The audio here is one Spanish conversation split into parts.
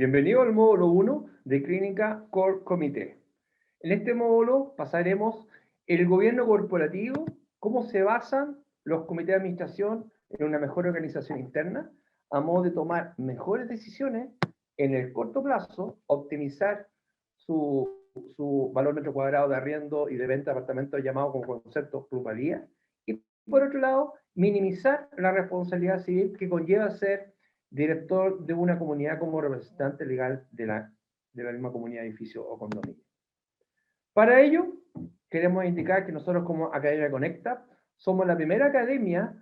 Bienvenido al módulo 1 de Clínica Core Comité. En este módulo pasaremos el gobierno corporativo, cómo se basan los comités de administración en una mejor organización interna, a modo de tomar mejores decisiones en el corto plazo, optimizar su valor metro cuadrado de arriendo y de venta de apartamentos llamado como concepto plusvalía, y por otro lado, minimizar la responsabilidad civil que conlleva ser director de una comunidad como representante legal de la misma comunidad, edificio o condominio. Para ello, queremos indicar que nosotros como Academia Conecta somos la primera academia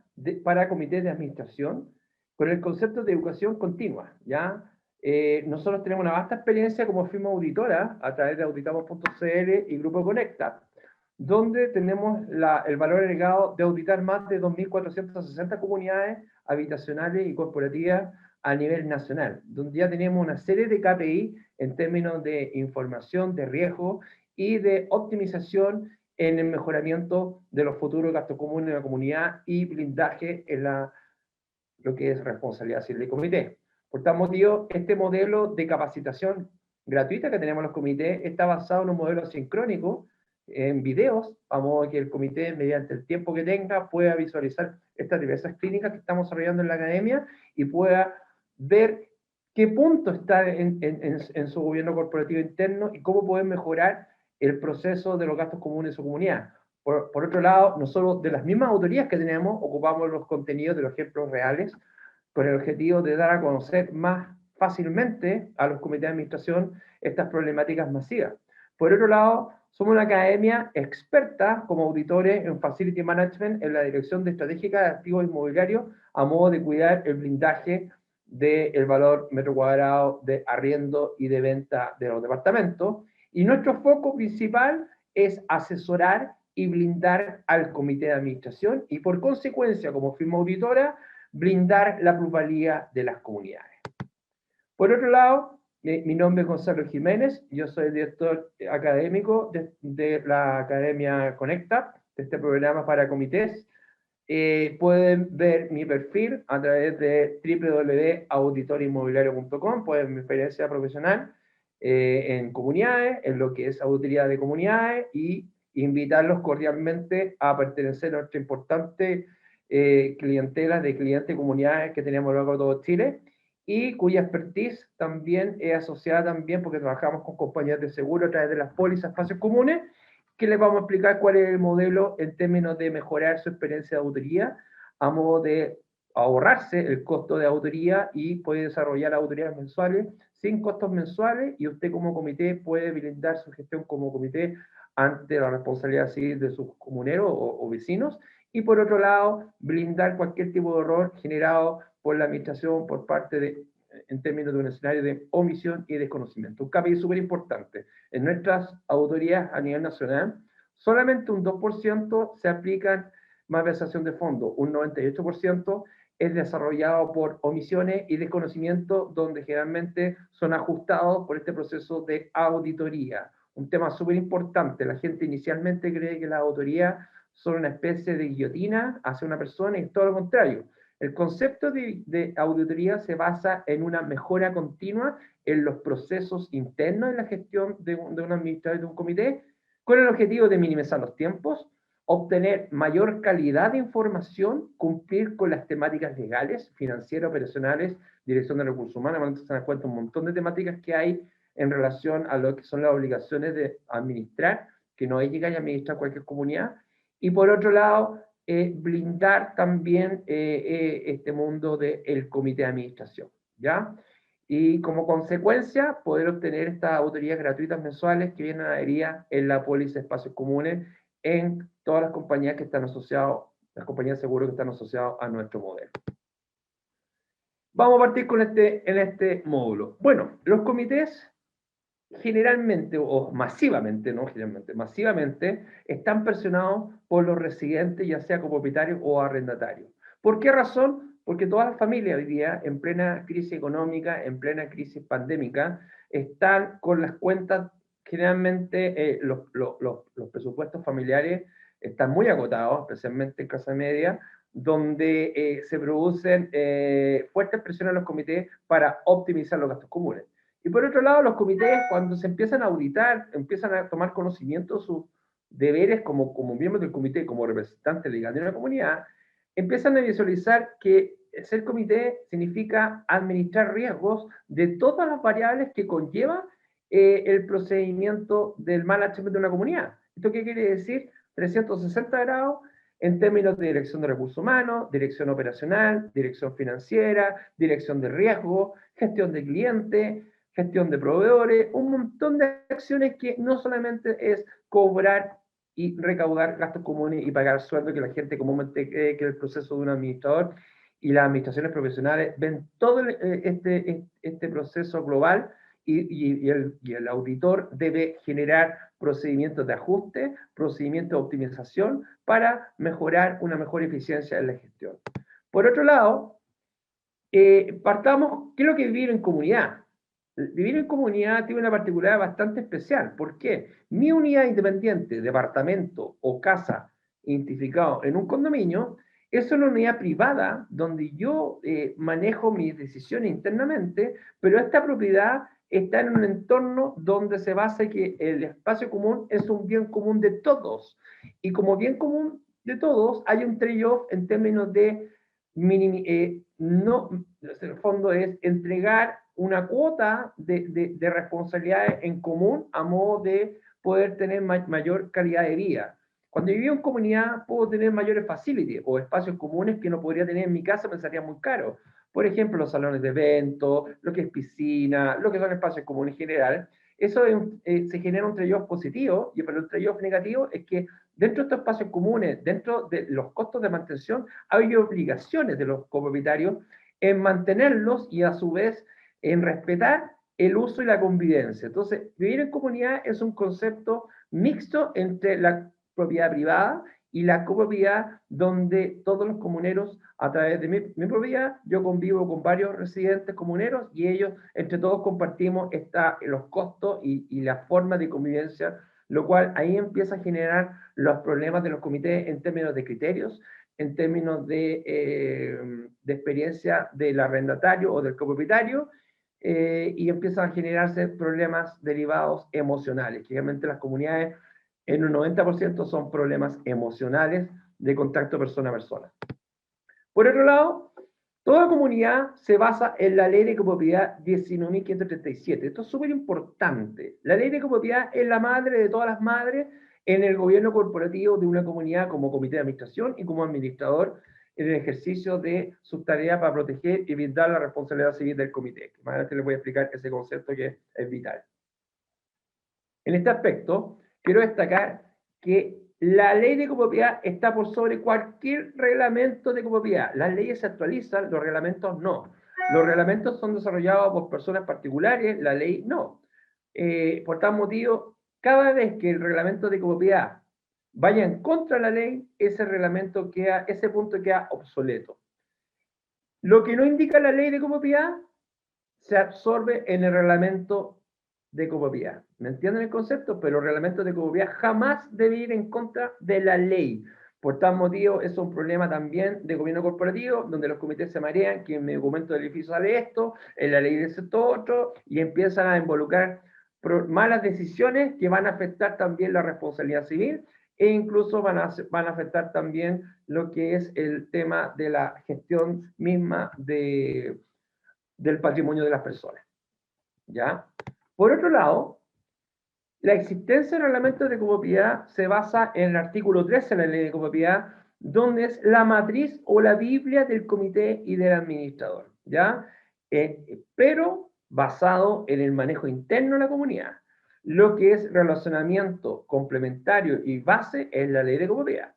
para comités de administración con el concepto de educación continua, ¿ya? Nosotros tenemos una vasta experiencia como firma auditora a través de auditamos.cl y Grupo Conecta, donde tenemos el valor agregado de auditar más de 2.460 comunidades habitacionales y corporativas a nivel nacional, donde ya tenemos una serie de KPI en términos de información, de riesgo y de optimización en el mejoramiento de los futuros gastos comunes de la comunidad y blindaje en lo que es responsabilidad civil del comité. Por tal motivo, este modelo de capacitación gratuita que tenemos en los comités está basado en un modelo sincrónico en videos, a modo que el comité, mediante el tiempo que tenga, pueda visualizar estas diversas clínicas que estamos desarrollando en la academia y pueda ver qué punto está en su gobierno corporativo interno y cómo pueden mejorar el proceso de los gastos comunes en su comunidad. Por otro lado, nosotros de las mismas autorías que tenemos, ocupamos los contenidos de los ejemplos reales con el objetivo de dar a conocer más fácilmente a los comités de administración estas problemáticas masivas. Por otro lado, somos una academia experta como auditores en Facility Management en la dirección de estratégica de activos inmobiliarios a modo de cuidar el blindaje del valor metro cuadrado de arriendo y de venta de los departamentos. Y nuestro foco principal es asesorar y blindar al comité de administración y por consecuencia, como firma auditora, blindar la plusvalía de las comunidades. Por otro lado, mi nombre es Gonzalo Jiménez, yo soy el director académico de la Academia Conecta, de este programa para comités. Pueden ver mi perfil a través de www.auditorinmobiliario.com, pueden ver mi experiencia profesional en comunidades, en lo que es auditoría de comunidades, y invitarlos cordialmente a pertenecer a nuestra importante clientela de clientes y comunidades que tenemos a lo largo de todo Chile, y cuya expertise también es asociada también porque trabajamos con compañías de seguro a través de las pólizas espacios comunes, que les vamos a explicar cuál es el modelo en términos de mejorar su experiencia de auditoría a modo de ahorrarse el costo de auditoría y puede desarrollar auditorías mensuales sin costos mensuales, y usted como comité puede blindar su gestión como comité ante la responsabilidad civil de sus comuneros o vecinos, y por otro lado, blindar cualquier tipo de error generado por la administración por parte de, en términos de un escenario de omisión y desconocimiento. Un KPI súper importante. En nuestras auditorías a nivel nacional, solamente un 2% se aplican malversación de fondos, un 98% es desarrollado por omisiones y desconocimiento, donde generalmente son ajustados por este proceso de auditoría. Un tema súper importante, la gente inicialmente cree que las auditorías son una especie de guillotina hacia una persona y es todo lo contrario. El concepto de auditoría se basa en una mejora continua en los procesos internos de la gestión de un administrador y de un comité, con el objetivo de minimizar los tiempos, obtener mayor calidad de información, cumplir con las temáticas legales, financieras, operacionales, dirección de recursos humanos. Se dan cuenta un montón de temáticas que hay en relación a lo que son las obligaciones de administrar, que no hay que administrar cualquier comunidad. Y por otro lado, blindar también este mundo del comité de administración, ¿ya? Y como consecuencia, poder obtener estas auditorías gratuitas mensuales que vienen adheridas en la póliza de espacios comunes en todas las compañías que están asociadas, las compañías de seguro que están asociadas a nuestro modelo. Vamos a partir con en este módulo. Bueno, los comités generalmente, o masivamente, no generalmente, masivamente, están presionados por los residentes, ya sea como propietarios o arrendatarios. ¿Por qué razón? Porque todas las familias hoy día, en plena crisis económica, en plena crisis pandémica, están con las cuentas, generalmente los presupuestos familiares están muy agotados, especialmente en clase media, donde se producen fuertes presiones a los comités para optimizar los gastos comunes. Y por otro lado, los comités, cuando se empiezan a auditar, empiezan a tomar conocimiento de sus deberes como miembros del comité, como representantes legales de una comunidad, empiezan a visualizar que ser comité significa administrar riesgos de todas las variables que conlleva el procedimiento del management de una comunidad. ¿Esto qué quiere decir? 360 grados en términos de dirección de recursos humanos, dirección operacional, dirección financiera, dirección de riesgo, gestión de clientes, gestión de proveedores, un montón de acciones que no solamente es cobrar y recaudar gastos comunes y pagar sueldo, que la gente comúnmente cree que es el proceso de un administrador, y las administraciones profesionales ven todo este proceso global y el auditor debe generar procedimientos de ajuste, procedimientos de optimización para mejorar una mejor eficiencia en la gestión. Por otro lado, partamos, ¿qué es lo que es vivir en comunidad? Vivir en comunidad tiene una particularidad bastante especial. ¿Por qué? Mi unidad independiente, departamento o casa identificado en un condominio, es una unidad privada donde yo manejo mis decisiones internamente, pero esta propiedad está en un entorno donde se basa que el espacio común es un bien común de todos. Y como bien común de todos, hay un trade-off en términos de no, en el fondo es entregar una cuota de responsabilidades en común a modo de poder tener mayor calidad de vida. Cuando yo vivo en comunidad puedo tener mayores facilities o espacios comunes que no podría tener en mi casa, me sería muy caro. Por ejemplo, los salones de eventos, lo que es piscina, lo que son espacios comunes en general. Eso se genera un trade-off positivo, pero el trade-off negativo es que dentro de estos espacios comunes, dentro de los costos de mantención, hay obligaciones de los copropietarios en mantenerlos y a su vez en respetar el uso y la convivencia. Entonces, vivir en comunidad es un concepto mixto entre la propiedad privada y la copropiedad, donde todos los comuneros, a través de mi propiedad, yo convivo con varios residentes comuneros y ellos, entre todos, compartimos los costos y la forma de convivencia, lo cual ahí empieza a generar los problemas de los comités en términos de criterios, en términos de experiencia del arrendatario o del copropietario, y empiezan a generarse problemas derivados emocionales, que realmente las comunidades en un 90% son problemas emocionales de contacto persona a persona. Por otro lado, toda comunidad se basa en la ley de copropiedad 19.537. Esto es súper importante. La ley de copropiedad es la madre de todas las madres en el gobierno corporativo de una comunidad como comité de administración y como administrador en el ejercicio de sus tareas para proteger y brindar la responsabilidad civil del comité. Más adelante les voy a explicar ese concepto que es vital. En este aspecto, quiero destacar que la ley de copropiedad está por sobre cualquier reglamento de copropiedad. Las leyes se actualizan, los reglamentos no. Los reglamentos son desarrollados por personas particulares, la ley no. Por tal motivo, cada vez que el reglamento de copropiedad vaya en contra de la ley, ese punto queda obsoleto. Lo que no indica la ley de copropiedad se absorbe en el reglamento de copropiedad. ¿Me entienden el concepto? Pero el reglamento de copropiedad jamás debe ir en contra de la ley. Por tal motivo, es un problema también de gobierno corporativo, donde los comités se marean, que en mi documento del edificio sale esto, en la ley de esto otro, y empiezan a involucrar malas decisiones que van a afectar también la responsabilidad civil e incluso van a afectar también lo que es el tema de la gestión misma del patrimonio de las personas. ¿Ya? Por otro lado, la existencia del reglamento de copropiedad se basa en el artículo 13 de la ley de copropiedad, donde es la matriz o la Biblia del comité y del administrador, ¿ya? Pero basado en el manejo interno de la comunidad. Lo que es relacionamiento complementario y base es la ley de copropiedad.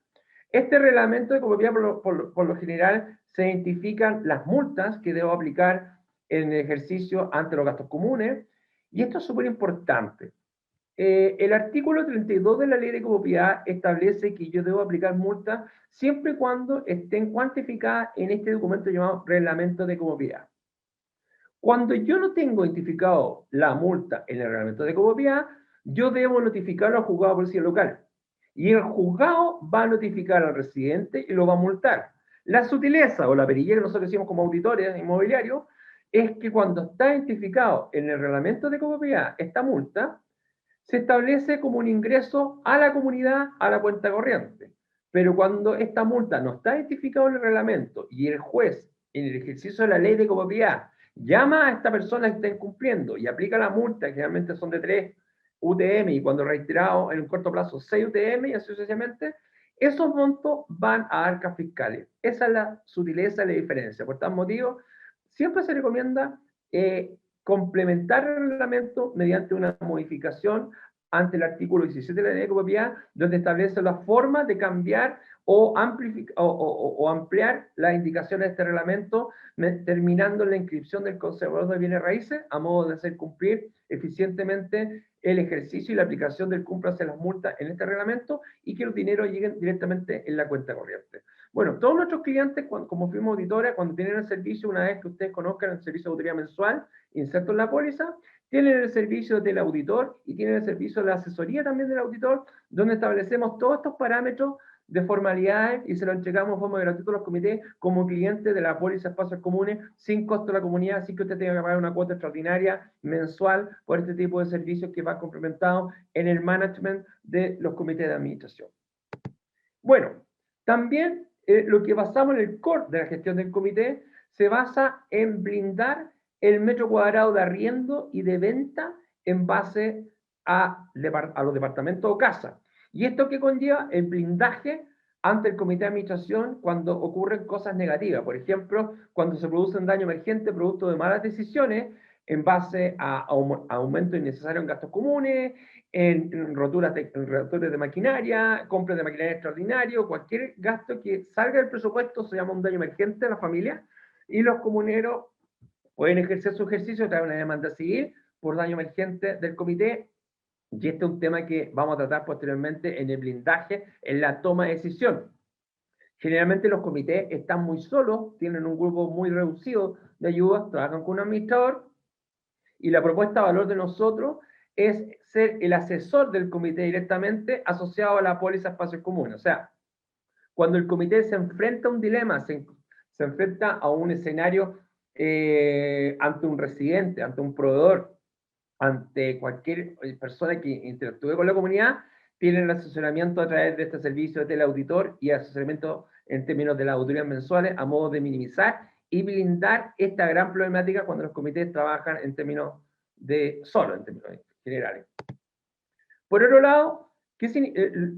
Este reglamento de copropiedad, por lo general, se identifican las multas que debo aplicar en el ejercicio ante los gastos comunes, y esto es súper importante. El artículo 32 de la ley de copropiedad establece que yo debo aplicar multas siempre y cuando estén cuantificadas en este documento llamado reglamento de copropiedad. Cuando yo no tengo identificado la multa en el reglamento de copropiedad, yo debo notificarlo al juzgado de policía local. Y el juzgado va a notificar al residente y lo va a multar. La sutileza o la perilla que nosotros decimos como auditores inmobiliarios es que cuando está identificado en el reglamento de copropiedad esta multa, se establece como un ingreso a la comunidad a la cuenta corriente. Pero cuando esta multa no está identificada en el reglamento y el juez, en el ejercicio de la ley de copropiedad, llama a esta persona que está incumpliendo y aplica la multa, que generalmente son de 3 UTM y cuando reiterado en un corto plazo 6 UTM y así sucesivamente, esos montos van a arcas fiscales. Esa es la sutileza y la diferencia. Por tal motivo, siempre se recomienda complementar el reglamento mediante una modificación ante el artículo 17 de la ley de copropiedad, donde establece la forma de cambiar o ampliar las indicaciones de este reglamento, terminando en la inscripción del conservador de bienes raíces, a modo de hacer cumplir eficientemente el ejercicio y la aplicación del cúmplase las multas en este reglamento y que los dineros lleguen directamente en la cuenta corriente. Bueno, todos nuestros clientes, como firma auditora, cuando tienen el servicio, una vez que ustedes conozcan el servicio de auditoría mensual, inserto en la póliza, tienen el servicio del auditor y tienen el servicio de la asesoría también del auditor, donde establecemos todos estos parámetros de formalidades y se lo entregamos de forma gratuita a los comités como clientes de la póliza Espacios Comunes sin costo a la comunidad, así que usted tenga que pagar una cuota extraordinaria mensual por este tipo de servicios que va complementado en el management de los comités de administración. Bueno, también lo que basamos en el core de la gestión del comité se basa en blindar el metro cuadrado de arriendo y de venta en base a los departamentos o casas. ¿Y esto qué conlleva? El blindaje ante el comité de administración cuando ocurren cosas negativas. Por ejemplo, cuando se produce un daño emergente producto de malas decisiones en base a aumento innecesario en gastos comunes, en roturas de maquinaria, compras de maquinaria extraordinario, cualquier gasto que salga del presupuesto se llama un daño emergente a la familia y los comuneros pueden ejercer su ejercicio a través de una demanda civil por daño emergente del comité. Y este es un tema que vamos a tratar posteriormente en el blindaje, en la toma de decisión. Generalmente los comités están muy solos, tienen un grupo muy reducido de ayuda, trabajan con un administrador y la propuesta de valor de nosotros es ser el asesor del comité directamente asociado a la póliza espacios comunes. O sea, cuando el comité se enfrenta a un dilema, se enfrenta a un escenario ante un residente, ante un proveedor, ante cualquier persona que interactúe con la comunidad, tienen el asesoramiento a través de este servicio de teleauditor y asesoramiento en términos de las auditorías mensuales a modo de minimizar y blindar esta gran problemática cuando los comités trabajan en términos solo en términos generales. Por otro lado,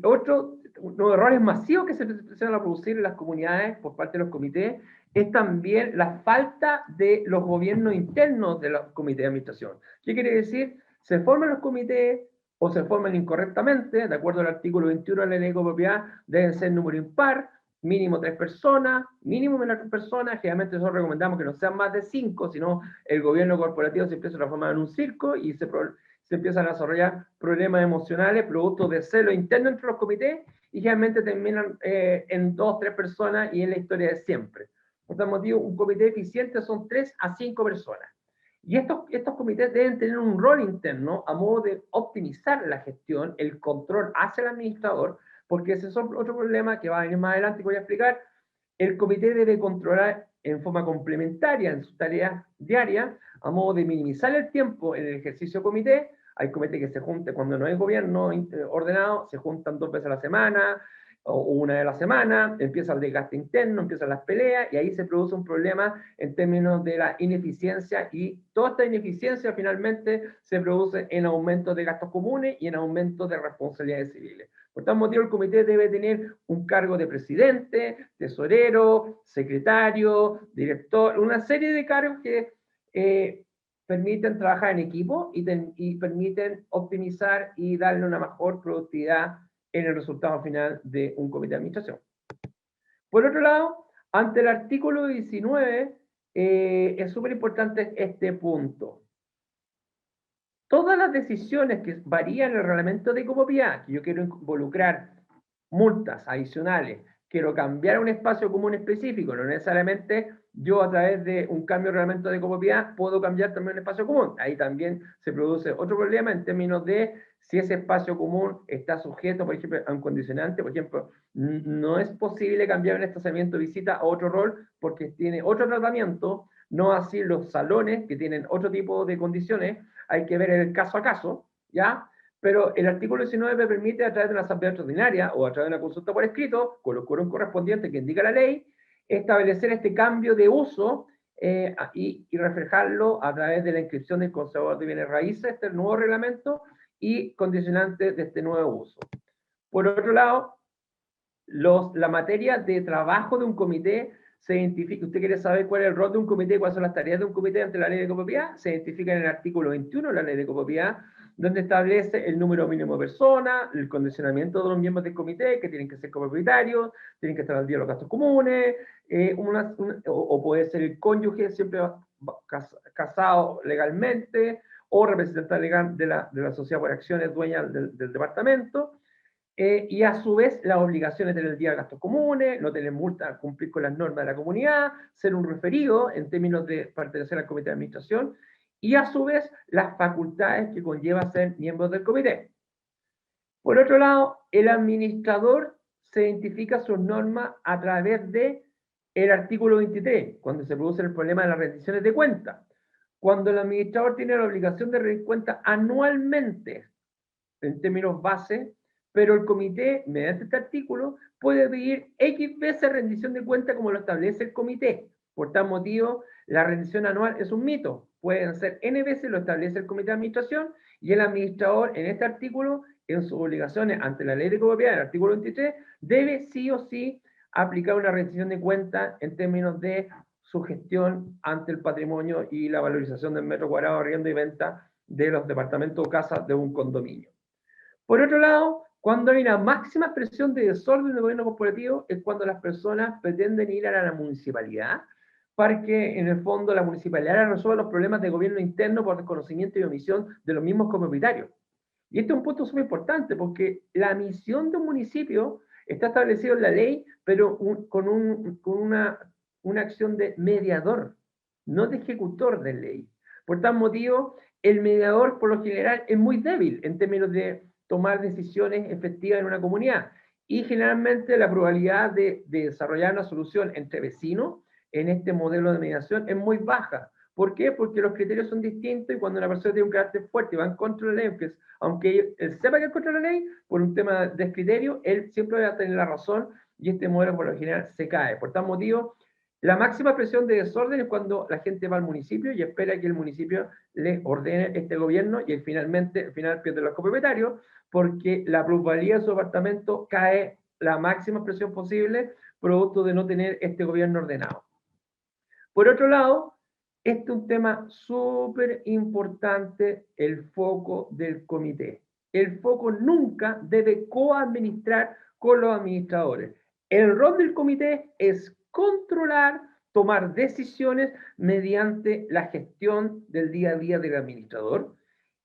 otro los errores masivos que se empiezan a producir en las comunidades por parte de los comités es también la falta de los gobiernos internos de los comités de administración. ¿Qué quiere decir? Se forman los comités o se forman incorrectamente, de acuerdo al artículo 21 de la ley de copropiedad, deben ser número impar, mínimo 3 personas, mínimo menos 3 personas, generalmente nosotros recomendamos que no sean más de 5, sino el gobierno corporativo se empieza a transformar en un circo y se empiezan a desarrollar problemas emocionales, producto de celo interno entre los comités, y generalmente terminan en 2 o 3 personas y en la historia de siempre. Por tal motivo, un comité eficiente son 3 a 5 personas. Y estos comités deben tener un rol interno a modo de optimizar la gestión, el control hacia el administrador, porque ese es otro problema que va a venir más adelante y voy a explicar. El comité debe controlar en forma complementaria en sus tareas diarias, a modo de minimizar el tiempo en el ejercicio comité. Hay comités que se juntan cuando no hay gobierno ordenado, se juntan 2 veces a la semana o una vez a la semana, empieza el desgaste interno, empiezan las peleas y ahí se produce un problema en términos de la ineficiencia y toda esta ineficiencia finalmente se produce en aumento de gastos comunes y en aumento de responsabilidades civiles. Por tal motivo, el comité debe tener un cargo de presidente, tesorero, secretario, director, una serie de cargos que permiten trabajar en equipo y permiten optimizar y darle una mejor productividad en el resultado final de un comité de administración. Por otro lado, ante el artículo 19, es súper importante este punto. Todas las decisiones que varían en el reglamento de copropiedad, que yo quiero involucrar multas adicionales, quiero cambiar un espacio común específico, no necesariamente yo a través de un cambio de reglamento de copropiedad puedo cambiar también un espacio común. Ahí también se produce otro problema en términos de si ese espacio común está sujeto, por ejemplo, a un condicionante. Por ejemplo, no es posible cambiar un estacionamiento de visita a otro rol porque tiene otro tratamiento no así los salones, que tienen otro tipo de condiciones, hay que ver el caso a caso, ¿ya? Pero el artículo 19 permite, a través de una asamblea extraordinaria o a través de una consulta por escrito, con los quórum correspondientes que indica la ley, establecer este cambio de uso y reflejarlo a través de la inscripción del conservador de bienes raíces, este nuevo reglamento, y condicionantes de este nuevo uso. Por otro lado, la materia de trabajo de un comité se identifica. Usted quiere saber cuál es el rol de un comité, cuáles son las tareas de un comité ante la ley de copropiedad, se identifica en el artículo 21 de la ley de copropiedad, donde establece el número mínimo de personas, el condicionamiento de los miembros del comité, que tienen que ser copropietarios, tienen que estar al día de los gastos comunes, o puede ser el cónyuge, siempre casado legalmente, o representante legal de la sociedad por acciones dueña del departamento. Y a su vez las obligaciones del día de gastos comunes, no tener multa, cumplir con las normas de la comunidad, ser un referido en términos de pertenecer al comité de administración, y a su vez las facultades que conlleva ser miembro del comité. Por otro lado, el administrador se identifica sus normas a través de el artículo 23, cuando se produce el problema de las rendiciones de cuentas. Cuando el administrador tiene la obligación de rendir cuentas anualmente, en términos base, pero el comité, mediante este artículo, puede pedir X veces rendición de cuenta como lo establece el comité. Por tal motivo, la rendición anual es un mito. Pueden ser N veces, lo establece el comité de administración, y el administrador, en este artículo, en sus obligaciones ante la ley de copropiedad, el artículo 23, debe sí o sí aplicar una rendición de cuenta en términos de su gestión ante el patrimonio y la valorización del metro cuadrado de arriendo y venta de los departamentos o casas de un condominio. Por otro lado, cuando hay una máxima expresión de desorden del gobierno corporativo es cuando las personas pretenden ir a la municipalidad para que en el fondo la municipalidad resuelva los problemas de gobierno interno por desconocimiento y omisión de los mismos copropietarios. Y este es un punto súper importante porque la misión de un municipio está establecido en la ley, pero con una acción de mediador, no de ejecutor de ley. Por tal motivo, el mediador por lo general es muy débil en términos de tomar decisiones efectivas en una comunidad. Y generalmente la probabilidad de desarrollar una solución entre vecinos en este modelo de mediación es muy baja. ¿Por qué? Porque los criterios son distintos y cuando una persona tiene un carácter fuerte y va en contra de la ley, aunque él sepa que es contra la ley, por un tema de criterio, él siempre va a tener la razón y este modelo por lo general se cae. Por tal motivo, la máxima presión de desorden es cuando la gente va al municipio y espera que el municipio le ordene este gobierno y al final pierde los copropietarios porque la plusvalía de su apartamento cae la máxima presión posible producto de no tener este gobierno ordenado. Por otro lado, este es un tema súper importante, el foco del comité. El foco nunca debe coadministrar con los administradores. El rol del comité es controlar, tomar decisiones mediante la gestión del día a día del administrador.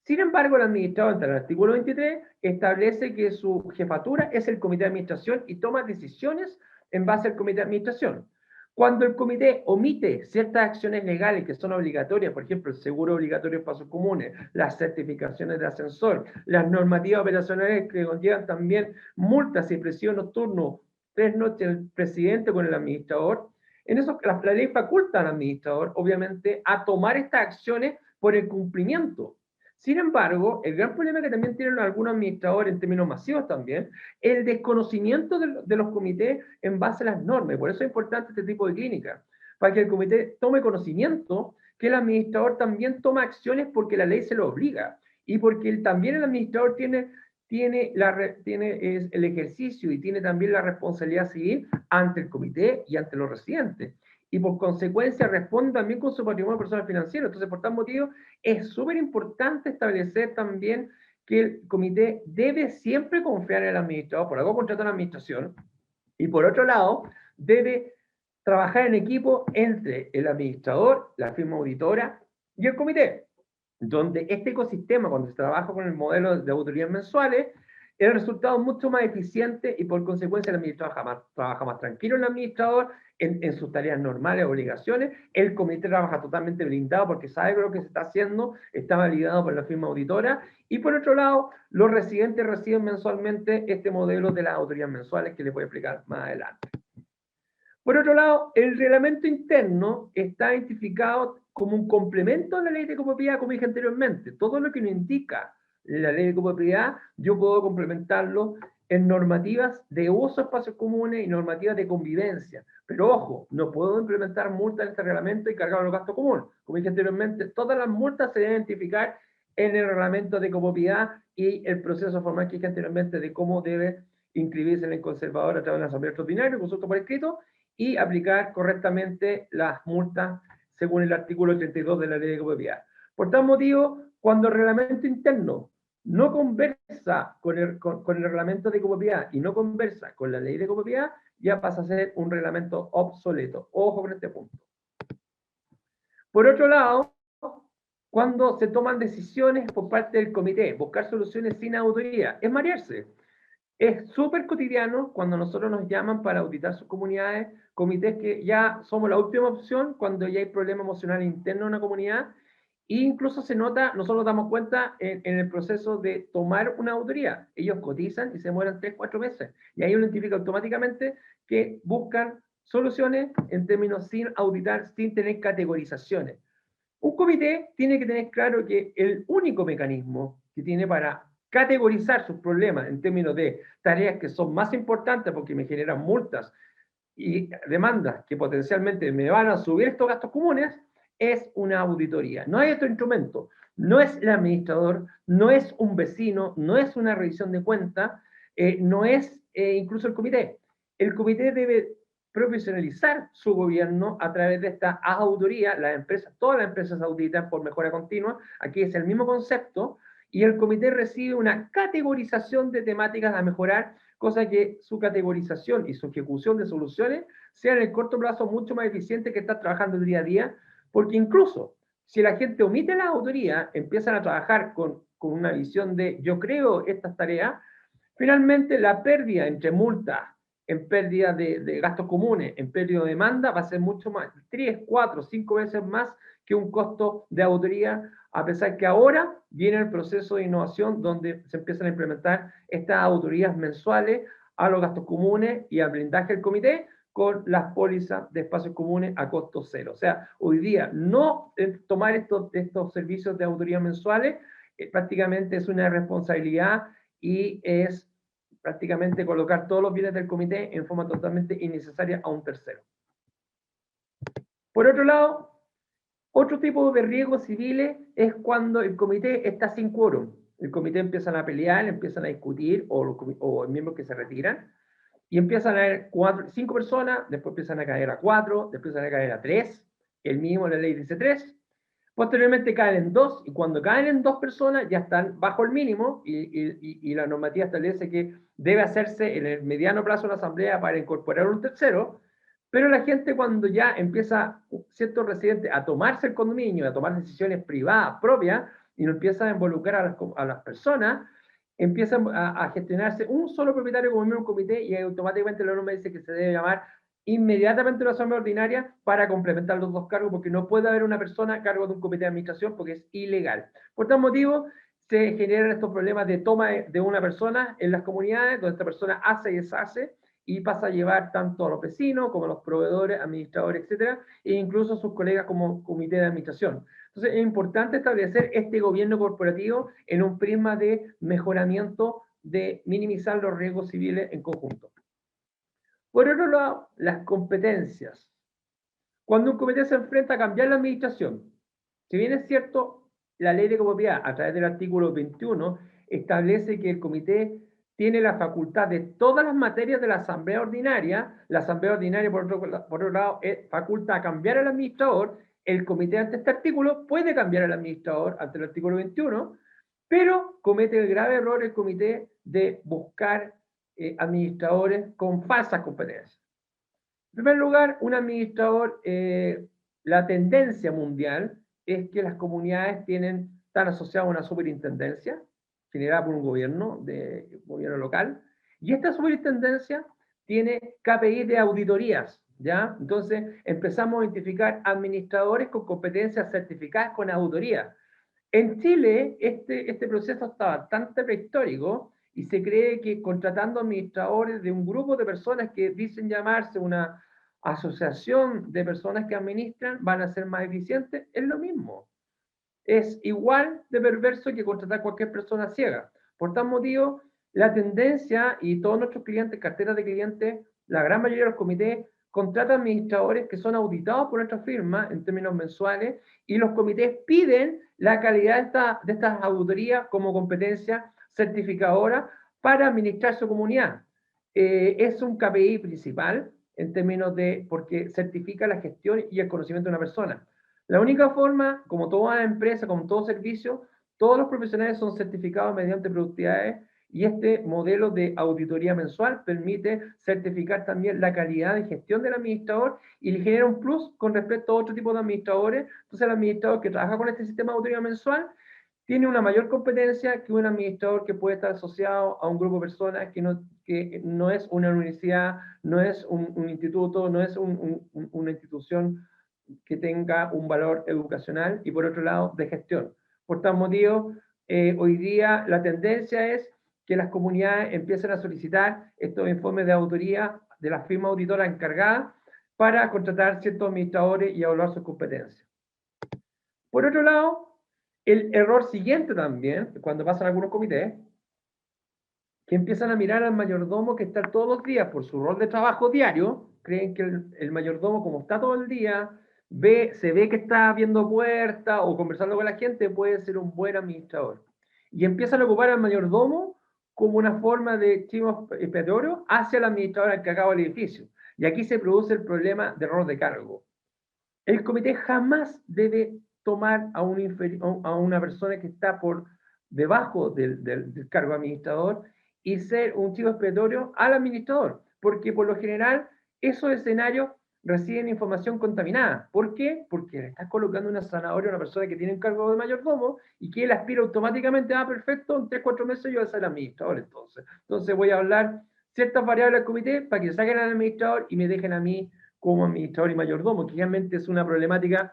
Sin embargo, el administrador, entre el artículo 23, establece que su jefatura es el comité de administración y toma decisiones en base al comité de administración. Cuando el comité omite ciertas acciones legales que son obligatorias, por ejemplo, el seguro obligatorio de pasos comunes, las certificaciones de ascensor, las normativas operacionales que conllevan también multas y presión nocturno, 3 noches el presidente con el administrador, en eso la ley faculta al administrador, obviamente, a tomar estas acciones por el cumplimiento. Sin embargo, el gran problema que también tienen algunos administradores en términos masivos también, el desconocimiento de los comités en base a las normas. Por eso es importante este tipo de clínica, para que el comité tome conocimiento que el administrador también toma acciones porque la ley se lo obliga y porque también el administrador tiene el ejercicio y tiene también la responsabilidad civil ante el comité y ante los residentes. Y por consecuencia responde también con su patrimonio personal financiero. Entonces, por tal motivo, es súper importante establecer también que el comité debe siempre confiar en el administrador, por algo contrata una administración, y por otro lado, debe trabajar en equipo entre el administrador, la firma auditora y el comité, donde este ecosistema, cuando se trabaja con el modelo de auditorías mensuales, el resultado es mucho más eficiente y por consecuencia el administrador trabaja más tranquilo el administrador en sus tareas normales, obligaciones. El comité trabaja totalmente blindado porque sabe que lo que se está haciendo está validado por la firma auditora. Y por otro lado, los residentes reciben mensualmente este modelo de las auditorías mensuales que les voy a explicar más adelante. Por otro lado, el reglamento interno está identificado como un complemento a la ley de copropiedad, como dije anteriormente. Todo lo que nos indica la ley de copropiedad, yo puedo complementarlo en normativas de uso de espacios comunes y normativas de convivencia. Pero ojo, no puedo implementar multas en este reglamento y cargar los gastos comunes. Como dije anteriormente, todas las multas se deben identificar en el reglamento de copropiedad y el proceso formal que dije anteriormente de cómo debe inscribirse en el conservador a través de la asamblea extraordinaria, consulta por escrito, y aplicar correctamente las multas según el artículo 32 de la ley de copropiedad. Por tal motivo, cuando el reglamento interno no conversa con el reglamento de copropiedad y no conversa con la ley de copropiedad, ya pasa a ser un reglamento obsoleto. Ojo con este punto. Por otro lado, cuando se toman decisiones por parte del comité, buscar soluciones sin autoría, es marearse. Es súper cotidiano cuando nosotros nos llaman para auditar sus comunidades, comités que ya somos la última opción cuando ya hay problema emocional interno en una comunidad, e incluso se nota, nosotros nos damos cuenta en el proceso de tomar una autoría. Ellos cotizan y se mueren 3, 4 meses, y ahí uno identifica automáticamente que buscan soluciones en términos sin auditar, sin tener categorizaciones. Un comité tiene que tener claro que el único mecanismo que tiene para categorizar sus problemas en términos de tareas que son más importantes porque me generan multas y demandas que potencialmente me van a subir estos gastos comunes, es una auditoría. No hay otro instrumento. No es el administrador, no es un vecino, no es una revisión de cuentas, no es incluso el comité. El comité debe profesionalizar su gobierno a través de esta auditoría. Las empresas, todas las empresas auditan por mejora continua. Aquí es el mismo concepto. Y el comité recibe una categorización de temáticas a mejorar, cosa que su categorización y su ejecución de soluciones sea en el corto plazo mucho más eficiente que estar trabajando el día a día, porque incluso si la gente omite la autoría, empiezan a trabajar con una visión de yo creo estas tareas, finalmente la pérdida entre multas, en pérdida de gastos comunes, en pérdida de demanda, va a ser mucho más, 3, 4, 5 veces más que un costo de autoría, a pesar que ahora viene el proceso de innovación donde se empiezan a implementar estas autorías mensuales a los gastos comunes y al blindaje del comité con las pólizas de espacios comunes a costo cero. O sea, hoy día no tomar estos servicios de autoría mensuales prácticamente es una responsabilidad y es prácticamente colocar todos los bienes del comité en forma totalmente innecesaria a un tercero. Por otro lado, otro tipo de riesgos civiles es cuando el comité está sin quórum. El comité empiezan a pelear, empiezan a discutir, o miembros que se retiran, y empiezan a haber 5 personas, después empiezan a caer a 4, después empiezan a caer a 3, el mínimo de la ley dice 3, posteriormente caen en 2, y cuando caen en 2 personas ya están bajo el mínimo, y la normativa establece que debe hacerse en el mediano plazo una asamblea para incorporar un tercero, pero la gente cuando ya empieza, ciertos residentes, a tomarse el condominio, a tomar decisiones privadas, propias, y no empiezan a involucrar a las personas, empiezan a gestionarse un solo propietario como miembro de un comité, y automáticamente la norma dice que se debe llamar inmediatamente una asamblea ordinaria para complementar los 2 cargos, porque no puede haber una persona a cargo de un comité de administración porque es ilegal. Por tal motivo, se generan estos problemas de toma de una persona en las comunidades, donde esta persona hace y deshace, y pasa a llevar tanto a los vecinos como a los proveedores, administradores, etcétera, e incluso a sus colegas como comité de administración. Entonces es importante establecer este gobierno corporativo en un prisma de mejoramiento, de minimizar los riesgos civiles en conjunto. Por otro lado, las competencias. Cuando un comité se enfrenta a cambiar la administración, si bien es cierto, la ley de copropiedad, a través del artículo 21, establece que el comité tiene la facultad de todas las materias de la asamblea ordinaria. La asamblea ordinaria, por otro lado, faculta a cambiar al administrador. El comité ante este artículo puede cambiar al administrador ante el artículo 21, pero comete el grave error el comité de buscar administradores con falsas competencias. En primer lugar, un administrador, la tendencia mundial es que las comunidades están asociadas a una superintendencia generada por un gobierno local, y esta superintendencia tiene KPI de auditorías, ¿ya? Entonces empezamos a identificar administradores con competencias certificadas con auditoría. En Chile, este proceso está bastante prehistórico, y se cree que contratando administradores de un grupo de personas que dicen llamarse una asociación de personas que administran van a ser más eficientes, es lo mismo. Es igual de perverso que contratar a cualquier persona ciega. Por tal motivo, la tendencia y todos nuestros clientes, carteras de clientes, la gran mayoría de los comités contratan administradores que son auditados por nuestra firma en términos mensuales y los comités piden la calidad de estas auditorías como competencia certificadora para administrar su comunidad. Es un KPI principal en términos de, porque certifica la gestión y el conocimiento de una persona. La única forma, como toda empresa, como todo servicio, todos los profesionales son certificados mediante productividades y este modelo de auditoría mensual permite certificar también la calidad de gestión del administrador y le genera un plus con respecto a otro tipo de administradores. Entonces el administrador que trabaja con este sistema de auditoría mensual tiene una mayor competencia que un administrador que puede estar asociado a un grupo de personas que no es una universidad, no es un instituto, no es una institución que tenga un valor educacional y por otro lado de gestión. Por tal motivo, hoy día la tendencia es que las comunidades empiecen a solicitar estos informes de auditoría de las firmas auditoras encargadas para contratar ciertos administradores y evaluar sus competencias. Por otro lado, el error siguiente también, cuando pasan algunos comités, que empiezan a mirar al mayordomo que está todos los días por su rol de trabajo diario, creen que el mayordomo, como está todo el día, se ve que está viendo puertas o conversando con la gente, puede ser un buen administrador. Y empiezan a ocupar al mayordomo como una forma de chivo expiatorio hacia el administrador encargado del edificio. Y aquí se produce el problema de error de cargo. El comité jamás debe tomar a una persona que está por debajo del cargo administrador y ser un chivo expiatorio al administrador, porque por lo general esos escenarios reciben información contaminada. ¿Por qué? Porque le estás colocando una zanahoria a una persona que tiene un cargo de mayordomo y que él aspira automáticamente, perfecto, en 3-4 meses yo voy a ser administrador entonces voy a hablar ciertas variables al comité para que saquen al administrador y me dejen a mí como administrador y mayordomo, que realmente es una problemática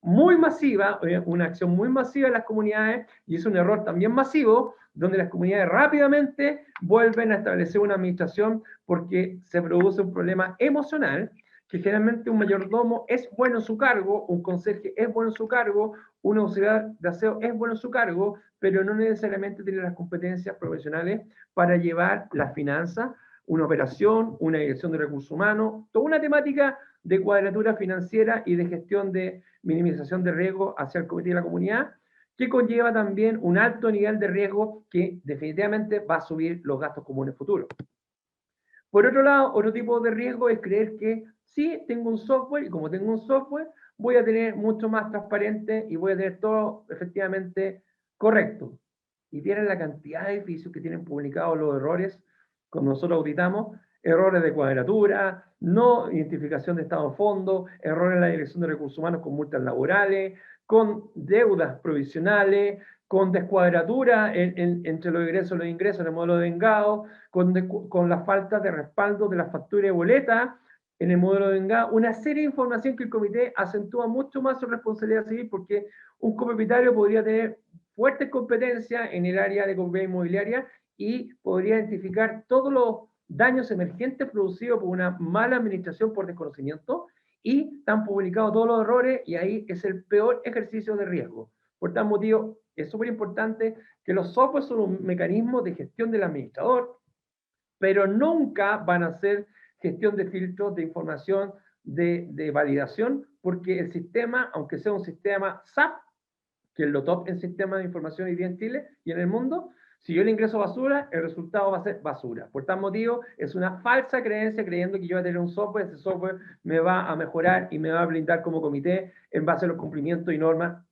muy masiva, una acción muy masiva en las comunidades y es un error también masivo donde las comunidades rápidamente vuelven a establecer una administración porque se produce un problema emocional que generalmente un mayordomo es bueno en su cargo, un conserje es bueno en su cargo, un auxiliar de aseo es bueno en su cargo, pero no necesariamente tiene las competencias profesionales para llevar las finanzas, una operación, una dirección de recursos humanos, toda una temática de cuadratura financiera y de gestión de minimización de riesgo hacia el comité de la comunidad, que conlleva también un alto nivel de riesgo que definitivamente va a subir los gastos comunes futuros. Por otro lado, otro tipo de riesgo es creer que sí, tengo un software y como tengo un software, voy a tener mucho más transparente y voy a tener todo efectivamente correcto. Y tienen la cantidad de edificios que tienen publicados los errores, cuando nosotros auditamos, errores de cuadratura, no identificación de estado de fondo, errores en la dirección de recursos humanos con multas laborales, con deudas provisionales, con descuadratura entre los ingresos y los ingresos en el modelo de vengado, con la falta de respaldo de la factura de boleta en el modelo de vengado, una serie de información que el comité acentúa mucho más su responsabilidad civil porque un copropietario podría tener fuertes competencias en el área de copropiedad inmobiliaria y podría identificar todos los daños emergentes producidos por una mala administración por desconocimiento y están publicados todos los errores y ahí es el peor ejercicio de riesgo. Por tal motivo, es súper importante que los softwares son un mecanismo de gestión del administrador, pero nunca van a ser gestión de filtros de información de validación, porque el sistema, aunque sea un sistema SAP, que es lo top en sistemas de información hoy día en Chile y en el mundo, si yo le ingreso basura, el resultado va a ser basura. Por tal motivo, es una falsa creencia creyendo que yo voy a tener un software, ese software me va a mejorar y me va a blindar como comité en base a los cumplimientos y normas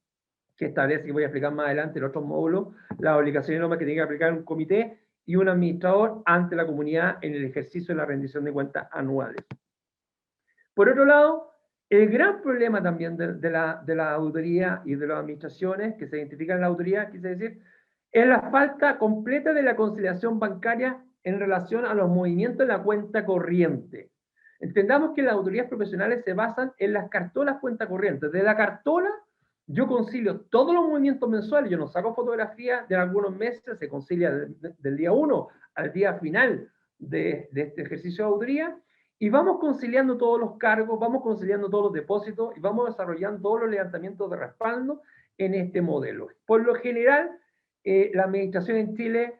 que establece, y voy a explicar más adelante en otros módulos, las obligaciones y normas que tiene que aplicar un comité y un administrador ante la comunidad en el ejercicio de la rendición de cuentas anuales. Por otro lado, el gran problema también de la auditoría y de las administraciones que se identifican en la auditoría, quise decir, es la falta completa de la conciliación bancaria en relación a los movimientos de la cuenta corriente. Entendamos que las auditorías profesionales se basan en las cartolas cuenta corriente. De la cartola yo concilio todos los movimientos mensuales, yo no saco fotografías de algunos meses, se concilia del día 1 al día final de este ejercicio de auditoría, Y vamos conciliando todos los cargos, vamos conciliando todos los depósitos y vamos desarrollando todos los levantamientos de respaldo en este modelo. Por lo general, la administración en Chile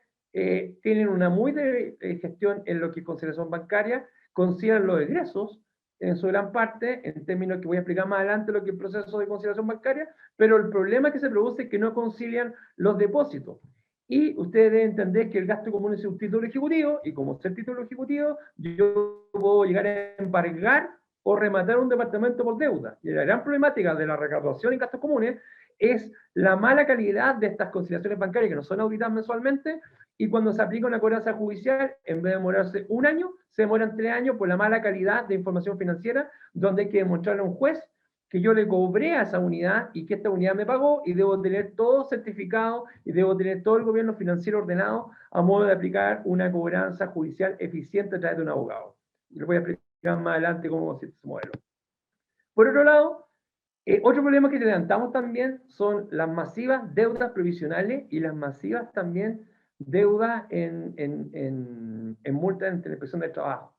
tienen una muy de gestión en lo que es conciliación bancaria, concilian los egresos en su gran parte, en términos que voy a explicar más adelante lo que es el proceso de conciliación bancaria, pero el problema que se produce es que no concilian los depósitos. Y ustedes deben entender que el gasto común es un título ejecutivo, y como ser título ejecutivo, yo puedo llegar a embargar o rematar un departamento por deuda. Y la gran problemática de la recaudación en gastos comunes es la mala calidad de estas conciliaciones bancarias que no son auditadas mensualmente, y cuando se aplica una cobranza judicial, en vez de demorarse un año, se demoran 3 años por la mala calidad de información financiera, donde hay que demostrarle a un juez que yo le cobré a esa unidad y que esta unidad me pagó, y debo tener todo certificado y debo tener todo el gobierno financiero ordenado a modo de aplicar una cobranza judicial eficiente a través de un abogado. Les voy a explicar más adelante cómo se modelo. Por otro lado, otro problema que levantamos también son las masivas deudas provisionales y las masivas también deudas en multas ante la inspección del trabajo.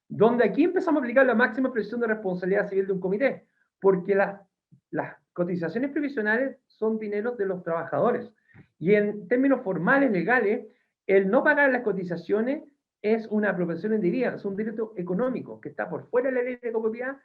Donde aquí empezamos a aplicar la máxima previsión de responsabilidad civil de un comité, porque las cotizaciones previsionales son dineros de los trabajadores. Y en términos formales, legales, el no pagar las cotizaciones es una apropiación indebida, es un derecho económico que está por fuera de la ley de copropiedad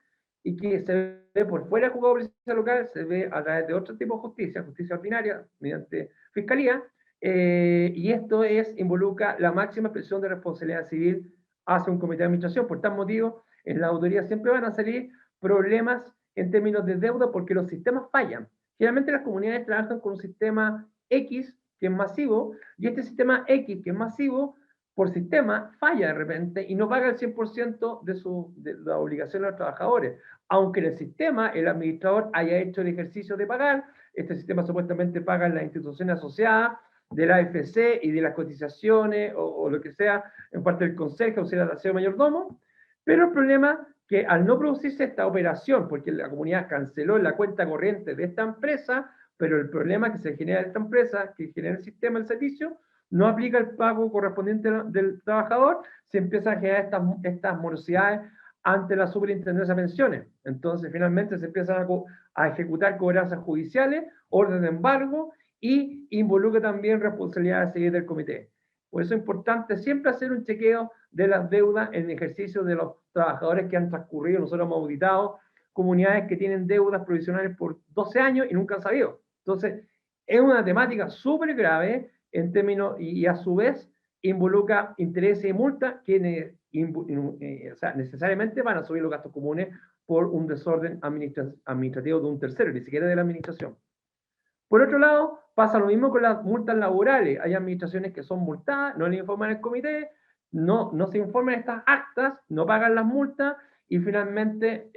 y que se ve por fuera del juzgado de justicia local, se ve a través de otro tipo de justicia, justicia ordinaria, mediante fiscalía, y esto involucra la máxima expresión de responsabilidad civil hacia un comité de administración. Por tal motivo, en la autoría siempre van a salir problemas en términos de deuda porque los sistemas fallan. Generalmente las comunidades trabajan con un sistema X que es masivo, y este sistema X que es masivo por sistema falla de repente y no paga el 100% de la obligación de los trabajadores. Aunque en el sistema el administrador haya hecho el ejercicio de pagar, este sistema supuestamente paga en las instituciones asociadas de la AFC y de las cotizaciones o lo que sea en parte del consejo, o sea, del mayordomo, pero el problema que al no producirse esta operación, porque la comunidad canceló la cuenta corriente de esta empresa, pero el problema que se genera de esta empresa, que genera el sistema del servicio, no aplica el pago correspondiente del trabajador, se empiezan a generar estas morosidades ante la superintendencia de pensiones. Entonces, finalmente se empiezan a ejecutar cobranzas judiciales, orden de embargo, y involucra también responsabilidades seguir del comité. Por eso es importante siempre hacer un chequeo de las deudas en ejercicio de los trabajadores que han transcurrido. Nosotros hemos auditado comunidades que tienen deudas provisionales por 12 años y nunca han sabido. Entonces, es una temática súper grave en términos, y a su vez involucra intereses y multas que o sea, necesariamente van a subir los gastos comunes por un desorden administrativo de un tercero, ni siquiera de la administración. Por otro lado, pasa lo mismo con las multas laborales. Hay administraciones que son multadas, no le informan al comité, no se informan estas actas, no pagan las multas y finalmente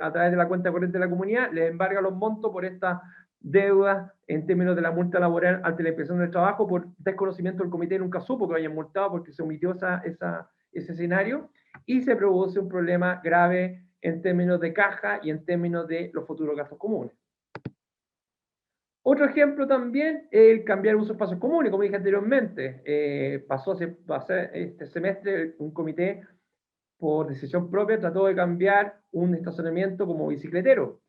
a través de la cuenta corriente de la comunidad les embarga los montos por estas deudas en términos de la multa laboral ante la inspección del trabajo por desconocimiento del comité. Nunca supo que lo hayan multado porque se omitió ese escenario y se produce un problema grave en términos de caja y en términos de los futuros gastos comunes. Otro ejemplo también es el cambiar uso de espacios comunes, como dije anteriormente. Pasó este semestre un comité, por decisión propia, trató de cambiar un estacionamiento como bicicletero.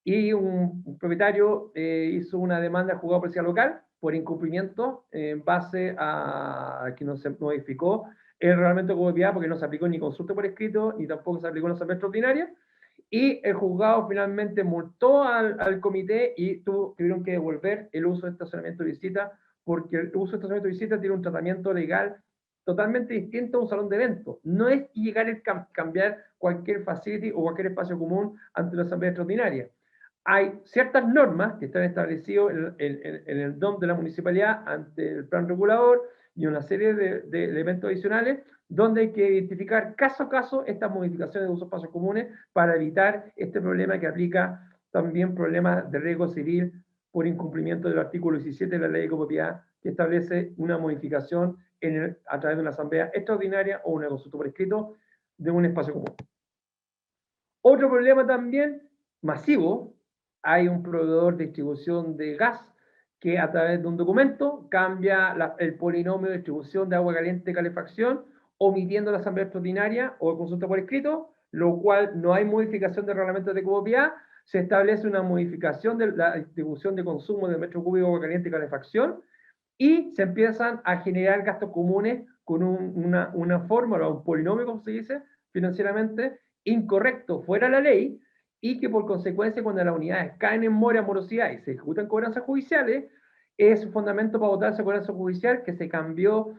Y un propietario hizo una demanda al juzgado de policía local por incumplimiento en base a que no se modificó el reglamento de copropiedad porque no se aplicó ni consulta por escrito, ni tampoco se aplicó en la asamblea extraordinaria. Y el juzgado finalmente multó al comité y tuvieron que devolver el uso de estacionamiento de visita, porque el uso de estacionamiento de visita tiene un tratamiento legal totalmente distinto a un salón de eventos. No es llegar a cambiar cualquier facility o cualquier espacio común ante una asamblea extraordinaria. Hay ciertas normas que están establecidas en el DOM de la municipalidad ante el plan regulador y una serie de elementos adicionales donde hay que identificar caso a caso estas modificaciones de usos espacios comunes para evitar este problema que aplica también problemas de riesgo civil por incumplimiento del artículo 17 de la ley de copropiedad que establece una modificación a través de una asamblea extraordinaria o una consulta por escrito de un espacio común. Otro problema también masivo, hay un proveedor de distribución de gas que a través de un documento cambia el polinomio de distribución de agua caliente y calefacción omitiendo la asamblea extraordinaria o consulta por escrito, lo cual no hay modificación de reglamentos de copropiedad, se establece una modificación de la distribución de consumo de metro cúbico de agua caliente y calefacción, y se empiezan a generar gastos comunes con una fórmula, un polinomio, como se dice, financieramente, incorrecto, fuera de la ley, y que por consecuencia cuando las unidades caen en mora, morosidad y se ejecutan cobranzas judiciales, es un fundamento para votarse cobranza judicial que se cambió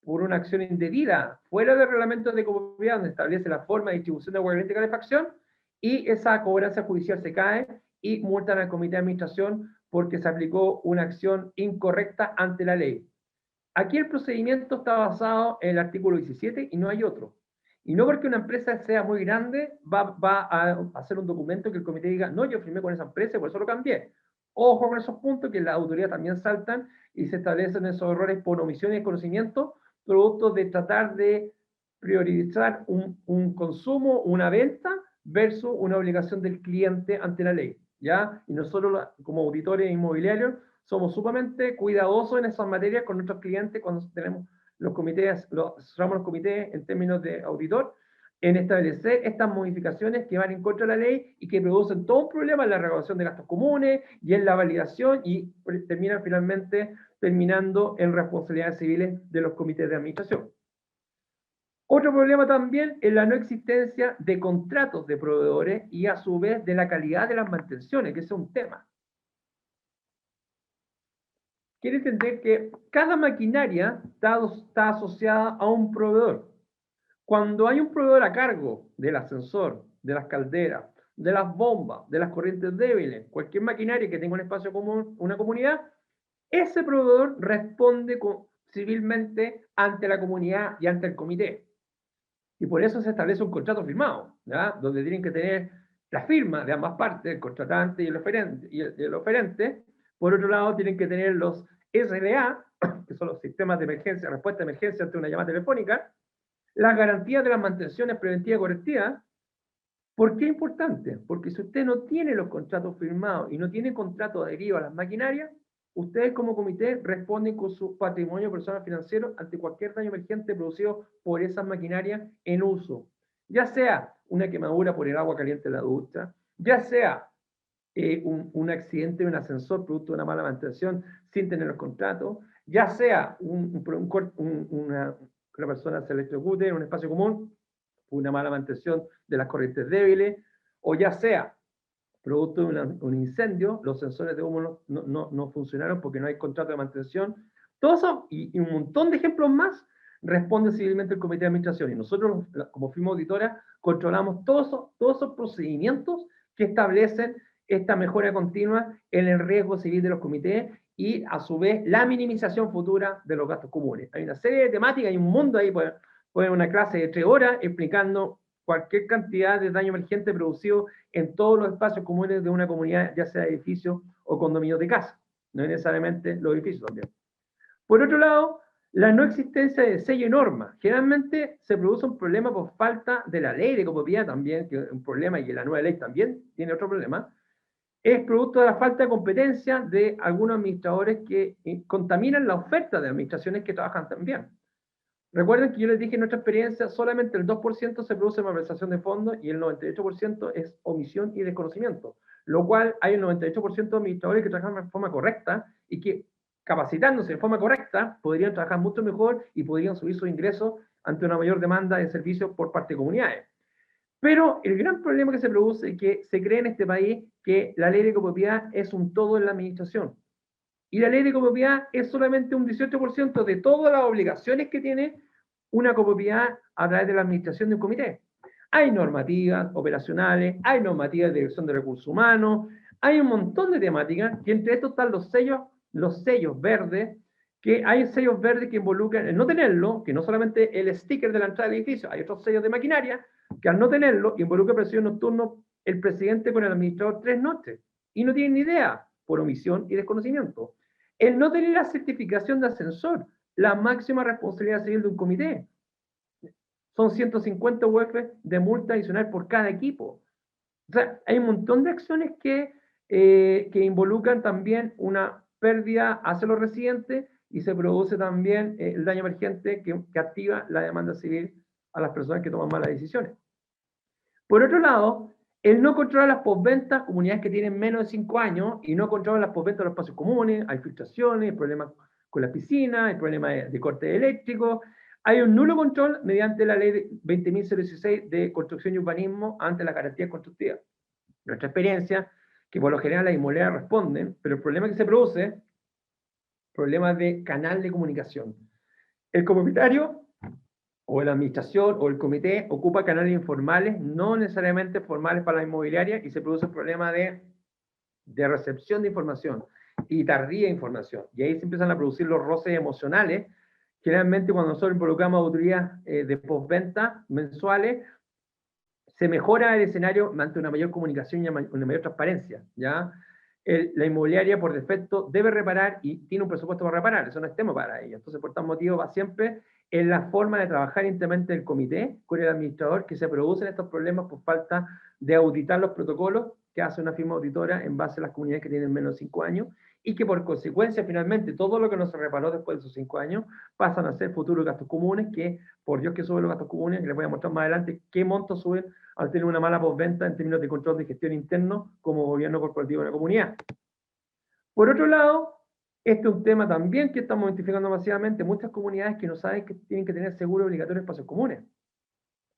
por una acción indebida fuera del reglamento de copropiedad donde establece la forma de distribución de agua caliente y calefacción, y esa cobranza judicial se cae y multan al comité de administración porque se aplicó una acción incorrecta ante la ley. Aquí el procedimiento está basado en el artículo 17 y no hay otro. Y no porque una empresa sea muy grande va a hacer un documento que el comité diga, no, yo firmé con esa empresa y por eso lo cambié. Ojo con esos puntos que las autoridades también saltan y se establecen esos errores por omisión y desconocimiento, producto de tratar de priorizar un consumo, una venta, versus una obligación del cliente ante la ley, ¿ya? Y nosotros, como auditores inmobiliarios, somos sumamente cuidadosos en esas materias con nuestros clientes cuando tenemos los comités, cerramos los comités en términos de auditor, en establecer estas modificaciones que van en contra de la ley y que producen todo un problema en la recaudación de gastos comunes y en la validación y terminan finalmente terminando en responsabilidades civiles de los comités de administración. Otro problema también es la no existencia de contratos de proveedores y a su vez de la calidad de las mantenciones, que ese es un tema. Quiere entender que cada maquinaria está asociada a un proveedor. Cuando hay un proveedor a cargo del ascensor, de las calderas, de las bombas, de las corrientes débiles, cualquier maquinaria que tenga un espacio común, una comunidad, ese proveedor responde civilmente ante la comunidad y ante el comité. Y por eso se establece un contrato firmado, ¿ya? Donde tienen que tener la firma de ambas partes, el contratante y el oferente. Por otro lado, tienen que tener los SLA, que son los sistemas de emergencia, respuesta de emergencia ante una llamada telefónica, las garantías de las mantenciones preventivas y correctivas. ¿Por qué es importante? Porque si usted no tiene los contratos firmados y no tiene contrato adherido a las maquinarias, ustedes como comité responden con su patrimonio personal financiero ante cualquier daño emergente producido por esas maquinarias en uso. Ya sea una quemadura por el agua caliente de la ducha, ya sea un accidente de un ascensor producto de una mala mantención sin tener los contratos, ya sea una persona se electrocute en un espacio común, una mala mantención de las corrientes débiles, o ya sea producto de un incendio, los sensores de humo no funcionaron porque no hay contrato de mantención. Todo eso y un montón de ejemplos más responde civilmente el comité de administración. Y nosotros, como firma auditora, controlamos todos esos procedimientos que establecen esta mejora continua en el riesgo civil de los comités y, a su vez, la minimización futura de los gastos comunes. Hay una serie de temáticas, hay un mundo ahí, pueden una clase de 3 horas explicando cualquier cantidad de daño emergente producido en todos los espacios comunes de una comunidad, ya sea edificios o condominios de casa, no necesariamente los edificios también. Por otro lado, la no existencia de sello y norma. Generalmente se produce un problema por falta de la ley de copropiedad también, que es un problema, y la nueva ley también tiene otro problema. Es producto de la falta de competencia de algunos administradores que contaminan la oferta de administraciones que trabajan también. Recuerden que yo les dije en nuestra experiencia, solamente el 2% se produce malversación de fondos y el 98% es omisión y desconocimiento, lo cual hay un 98% de administradores que trabajan de forma correcta y que, capacitándose de forma correcta, podrían trabajar mucho mejor y podrían subir sus ingresos ante una mayor demanda de servicios por parte de comunidades. Pero el gran problema que se produce es que se cree en este país que la ley de copropiedad es un todo en la administración. Y la ley de copropiedad es solamente un 18% de todas las obligaciones que tiene una copropiedad a través de la administración de un comité. Hay normativas operacionales, hay normativas de dirección de recursos humanos, hay un montón de temáticas, y entre estos están los sellos verdes, que hay sellos verdes que involucran el no tenerlo, que no solamente el sticker de la entrada del edificio, hay otros sellos de maquinaria, que al no tenerlo, involucra presión nocturno el presidente con el administrador 3 noches, y no tienen ni idea, por omisión y desconocimiento. El no tener la certificación de ascensor, la máxima responsabilidad civil de un comité. Son 150 UF de multa adicional por cada equipo. O sea, hay un montón de acciones que involucran también una pérdida hacia los residentes y se produce también el daño emergente que activa la demanda civil a las personas que toman malas decisiones. Por otro lado, el no controlar las posventas, comunidades que tienen menos de 5 años, y no controlar las posventas de los espacios comunes, hay filtraciones, hay problemas con las piscinas, hay problemas de corte eléctrico, hay un nulo control mediante la ley 20.016 de construcción y urbanismo ante las garantías constructivas. Nuestra experiencia, que por lo general las inmobiliarias responden, pero el problema que se produce, problemas de canal de comunicación. El comunitario o la administración o el comité ocupa canales informales, no necesariamente formales para la inmobiliaria, y se produce un problema de recepción de información y tardía información. Y ahí se empiezan a producir los roces emocionales. Generalmente cuando nosotros involucramos a autoridades de postventa mensuales, se mejora el escenario ante una mayor comunicación y una mayor transparencia, ¿ya? La inmobiliaria por defecto debe reparar y tiene un presupuesto para reparar, eso no es tema para ella. Entonces, por tal motivo, va siempre en la forma de trabajar internamente del comité con el administrador, que se producen estos problemas por falta de auditar los protocolos que hace una firma auditora en base a las comunidades que tienen menos de 5 años, y que por consecuencia, finalmente, todo lo que no se reparó después de esos 5 años pasan a ser futuros gastos comunes, que, por Dios que suben los gastos comunes, que les voy a mostrar más adelante qué montos suben al tener una mala postventa en términos de control de gestión interno como gobierno corporativo de la comunidad. Por otro lado, este es un tema también que estamos identificando masivamente, muchas comunidades que no saben que tienen que tener seguro obligatorio de espacios comunes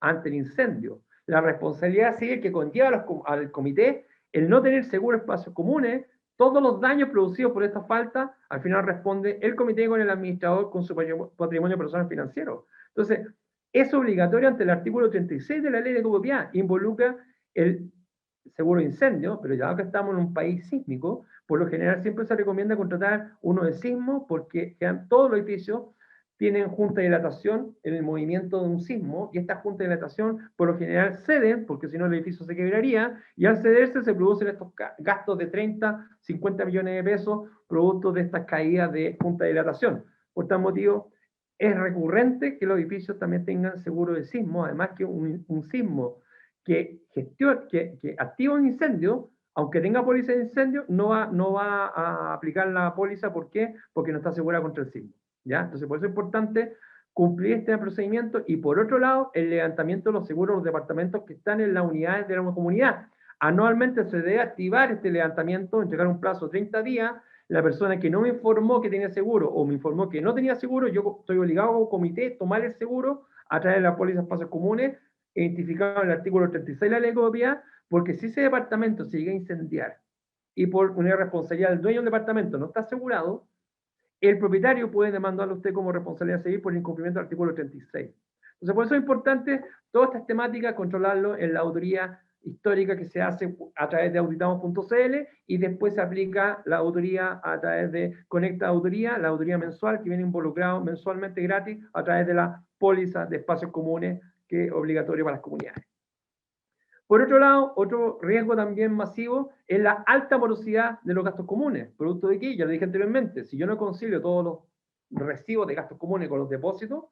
ante el incendio. La responsabilidad sigue que conlleva al comité el no tener seguro de espacios comunes. Todos los daños producidos por esta falta, al final responde el comité con el administrador con su patrimonio personal financiero. Entonces, es obligatorio ante el artículo 36 de la ley de copropiedad, involucra el seguro de incendio, pero ya que estamos en un país sísmico, por lo general siempre se recomienda contratar uno de sismo, porque todos los edificios tienen junta de dilatación en el movimiento de un sismo, y esta junta de dilatación por lo general ceden, porque si no el edificio se quebraría, y al cederse se producen estos gastos de 30, 50 millones de pesos, producto de estas caídas de junta de dilatación. Por tal motivo, es recurrente que los edificios también tengan seguro de sismo, además que un sismo que activa un incendio, aunque tenga póliza de incendio, no va a aplicar la póliza. ¿Por qué? Porque no está asegurada contra el sismo, ¿ya? Entonces, por eso es importante cumplir este procedimiento. Y por otro lado, el levantamiento de los seguros de los departamentos que están en las unidades de la comunidad. Anualmente se debe activar este levantamiento, entregar un plazo de 30 días. La persona que no me informó que tenía seguro o me informó que no tenía seguro, yo estoy obligado como comité a tomar el seguro a través de la póliza de espacios comunes, identificado en el artículo 36 de la ley de copropiedad, porque si ese departamento se llega a incendiar y por una responsabilidad del dueño del departamento no está asegurado, el propietario puede demandarle a usted como responsabilidad civil por el incumplimiento del artículo 36. Entonces, por eso es importante todas estas temáticas, controlarlo en la auditoría histórica que se hace a través de auditamos.cl, y después se aplica la auditoría a través de Conecta Auditoría, la auditoría mensual que viene involucrado mensualmente gratis a través de la póliza de espacios comunes, que es obligatorio para las comunidades. Por otro lado, otro riesgo también masivo es la alta morosidad de los gastos comunes. ¿Producto de qué? Ya lo dije anteriormente, si yo no concilio todos los recibos de gastos comunes con los depósitos,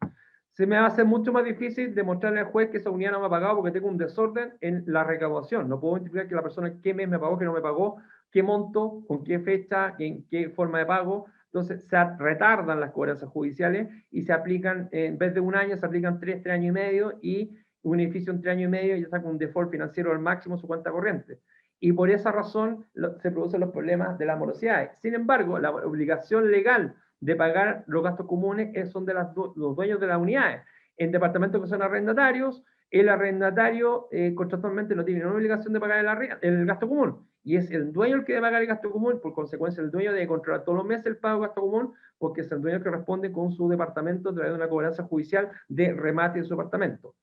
se me va a hacer mucho más difícil demostrarle al juez que esa unidad no me ha pagado, porque tengo un desorden en la recaudación. No puedo identificar que la persona qué mes me pagó, qué no me pagó, qué monto, con qué fecha, en qué forma de pago. Entonces se retardan las cobranzas judiciales y se aplican, en vez de un año, se aplican 3 años y medio, y un edificio en 3 años y medio ya está con un default financiero al máximo su cuenta corriente. Y por esa razón se producen los problemas de las morosidades. Sin embargo, la obligación legal de pagar los gastos comunes son de los dueños de las unidades. En departamentos que son arrendatarios, el arrendatario contractualmente no tiene ninguna obligación de pagar el gasto común, y es el dueño el que debe pagar el gasto común. Por consecuencia, el dueño debe controlar todos los meses el pago de gasto común, porque es el dueño que responde con su departamento a través de una cobranza judicial de remate de su departamento.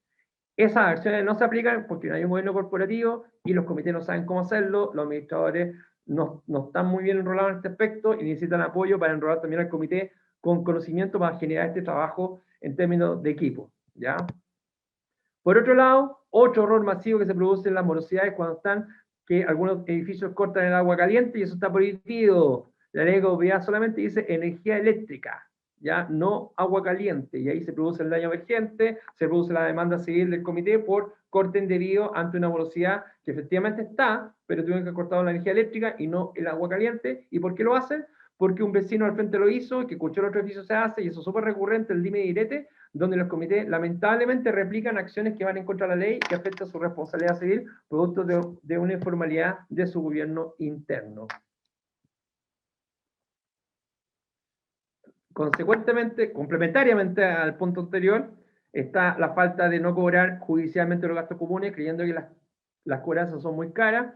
Esas acciones no se aplican porque no hay un gobierno corporativo y los comités no saben cómo hacerlo, los administradores no están muy bien enrolados en este aspecto y necesitan apoyo para enrolar también al comité con conocimiento para generar este trabajo en términos de equipo, ¿ya? Por otro lado, otro error masivo que se produce en las morosidades cuando están, que algunos edificios cortan el agua caliente, y eso está prohibido. La ley de copropiedad solamente dice energía eléctrica, ya no agua caliente, y ahí se produce el daño emergente, se produce la demanda civil del comité por corte indebido ante una morosidad que efectivamente está, pero tuvieron que cortar la energía eléctrica y no el agua caliente. ¿Y por qué lo hacen? porque un vecino al frente lo hizo, que escuchó el otro edificio se hace, y eso es súper recurrente, el dime y direte, donde los comités lamentablemente replican acciones que van en contra de la ley, que afectan su responsabilidad civil, producto de una informalidad de su gobierno interno. Consecuentemente, complementariamente al punto anterior, está la falta de no cobrar judicialmente los gastos comunes, creyendo que las cobranzas son muy caras,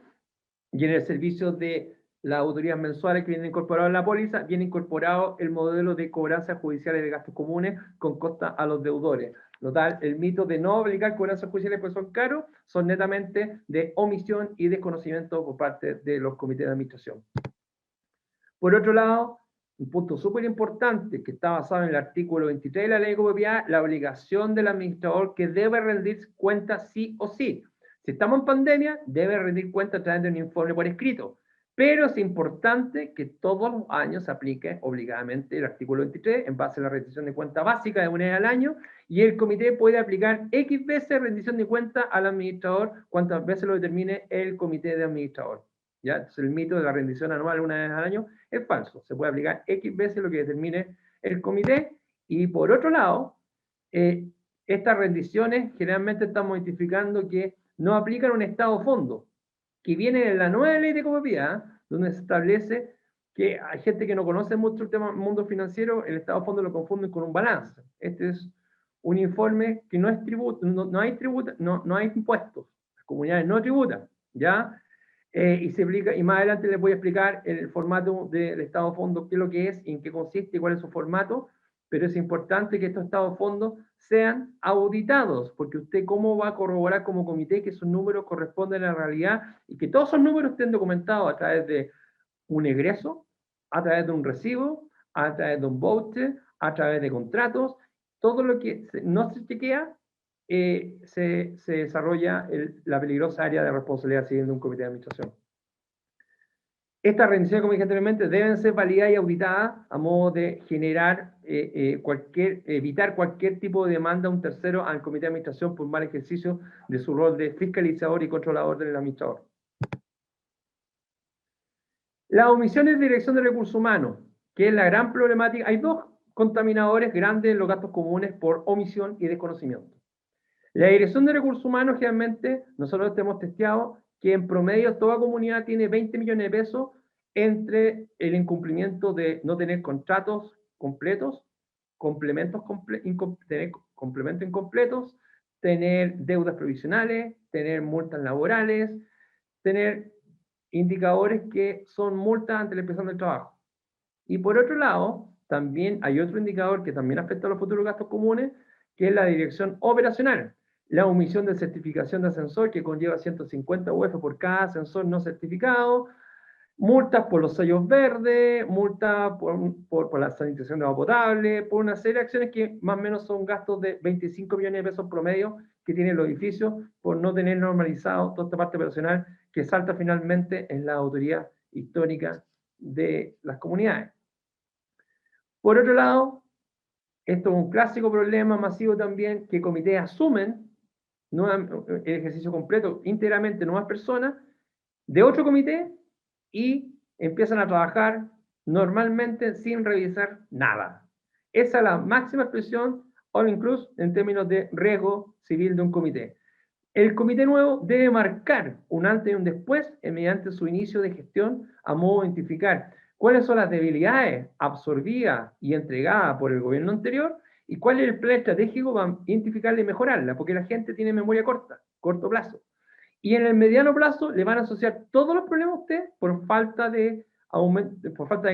y en el servicio de las autoridades mensuales que vienen incorporados en la póliza, viene incorporado el modelo de cobranzas judiciales de gastos comunes con costa a los deudores. Total, el mito de no obligar cobranzas judiciales porque son caros, son netamente de omisión y desconocimiento por parte de los comités de administración. Por otro lado, un punto súper importante que está basado en el artículo 23 de la ley de copropiedad, la obligación del administrador que debe rendir cuentas sí o sí. Si estamos en pandemia, debe rendir cuentas a través de un informe por escrito. Pero es importante que todos los años se aplique obligadamente el artículo 23 en base a la rendición de cuenta básica de una vez al año, y el comité puede aplicar X veces rendición de cuenta al administrador cuantas veces lo determine el comité de administrador. ¿Ya? Entonces, el mito de la rendición anual una vez al año es falso. Se puede aplicar X veces lo que determine el comité. Y por otro lado, estas rendiciones generalmente estamos identificando que no aplican un estado fondo, que viene en la nueva ley de copropiedad, donde se establece que hay gente que no conoce mucho el tema del mundo financiero, el estado fondo lo confunden con un balance. Este es un informe que no es tributo, no hay impuestos, las comunidades no tributan, ¿ya? Y se explica, y más adelante les voy a explicar el formato del estado de fondo, qué es lo que es, en qué consiste y cuál es su formato, pero es importante que estos estados de fondo sean auditados, porque usted cómo va a corroborar como comité que esos números corresponden a la realidad y que todos esos números estén documentados a través de un egreso, a través de un recibo, a través de un voucher, a través de contratos, todo lo que no se chequea se desarrolla la peligrosa área de responsabilidad civil de un comité de administración. Estas rendiciones, como dije anteriormente, deben ser validadas y auditadas a modo de generar, evitar cualquier tipo de demanda a un tercero al comité de administración por mal ejercicio de su rol de fiscalizador y controlador del administrador. Las omisiones de dirección de recursos humanos, que es la gran problemática. Hay dos contaminadores grandes en los gastos comunes por omisión y desconocimiento. La dirección de recursos humanos, generalmente, nosotros hemos testeado que en promedio toda comunidad tiene 20 millones de pesos entre el incumplimiento de no tener contratos completos, tener complementos incompletos, tener deudas provisionales, tener multas laborales, tener indicadores que son multas ante la inspección del trabajo. Y por otro lado, también hay otro indicador que también afecta a los futuros gastos comunes, que es la dirección operacional. La omisión de certificación de ascensor, que conlleva 150 UF por cada ascensor no certificado, multas por los sellos verdes, multas por la sanitización de agua potable, por una serie de acciones que más o menos son gastos de 25 millones de pesos promedio que tienen los edificios por no tener normalizado toda esta parte operacional que salta finalmente en la autoridad histórica de las comunidades. Por otro lado, esto es un clásico problema masivo también, que comités asumen el ejercicio completo, íntegramente, nuevas personas de otro comité y empiezan a trabajar normalmente sin revisar nada. Esa es la máxima expresión, all inclusive, en términos de riesgo civil de un comité. El comité nuevo debe marcar un antes y un después mediante su inicio de gestión a modo de identificar cuáles son las debilidades absorbidas y entregadas por el gobierno anterior y cuál es el plan estratégico para identificarla y mejorarla, porque la gente tiene memoria corto plazo. Y en el mediano plazo le van a asociar todos los problemas a usted por falta de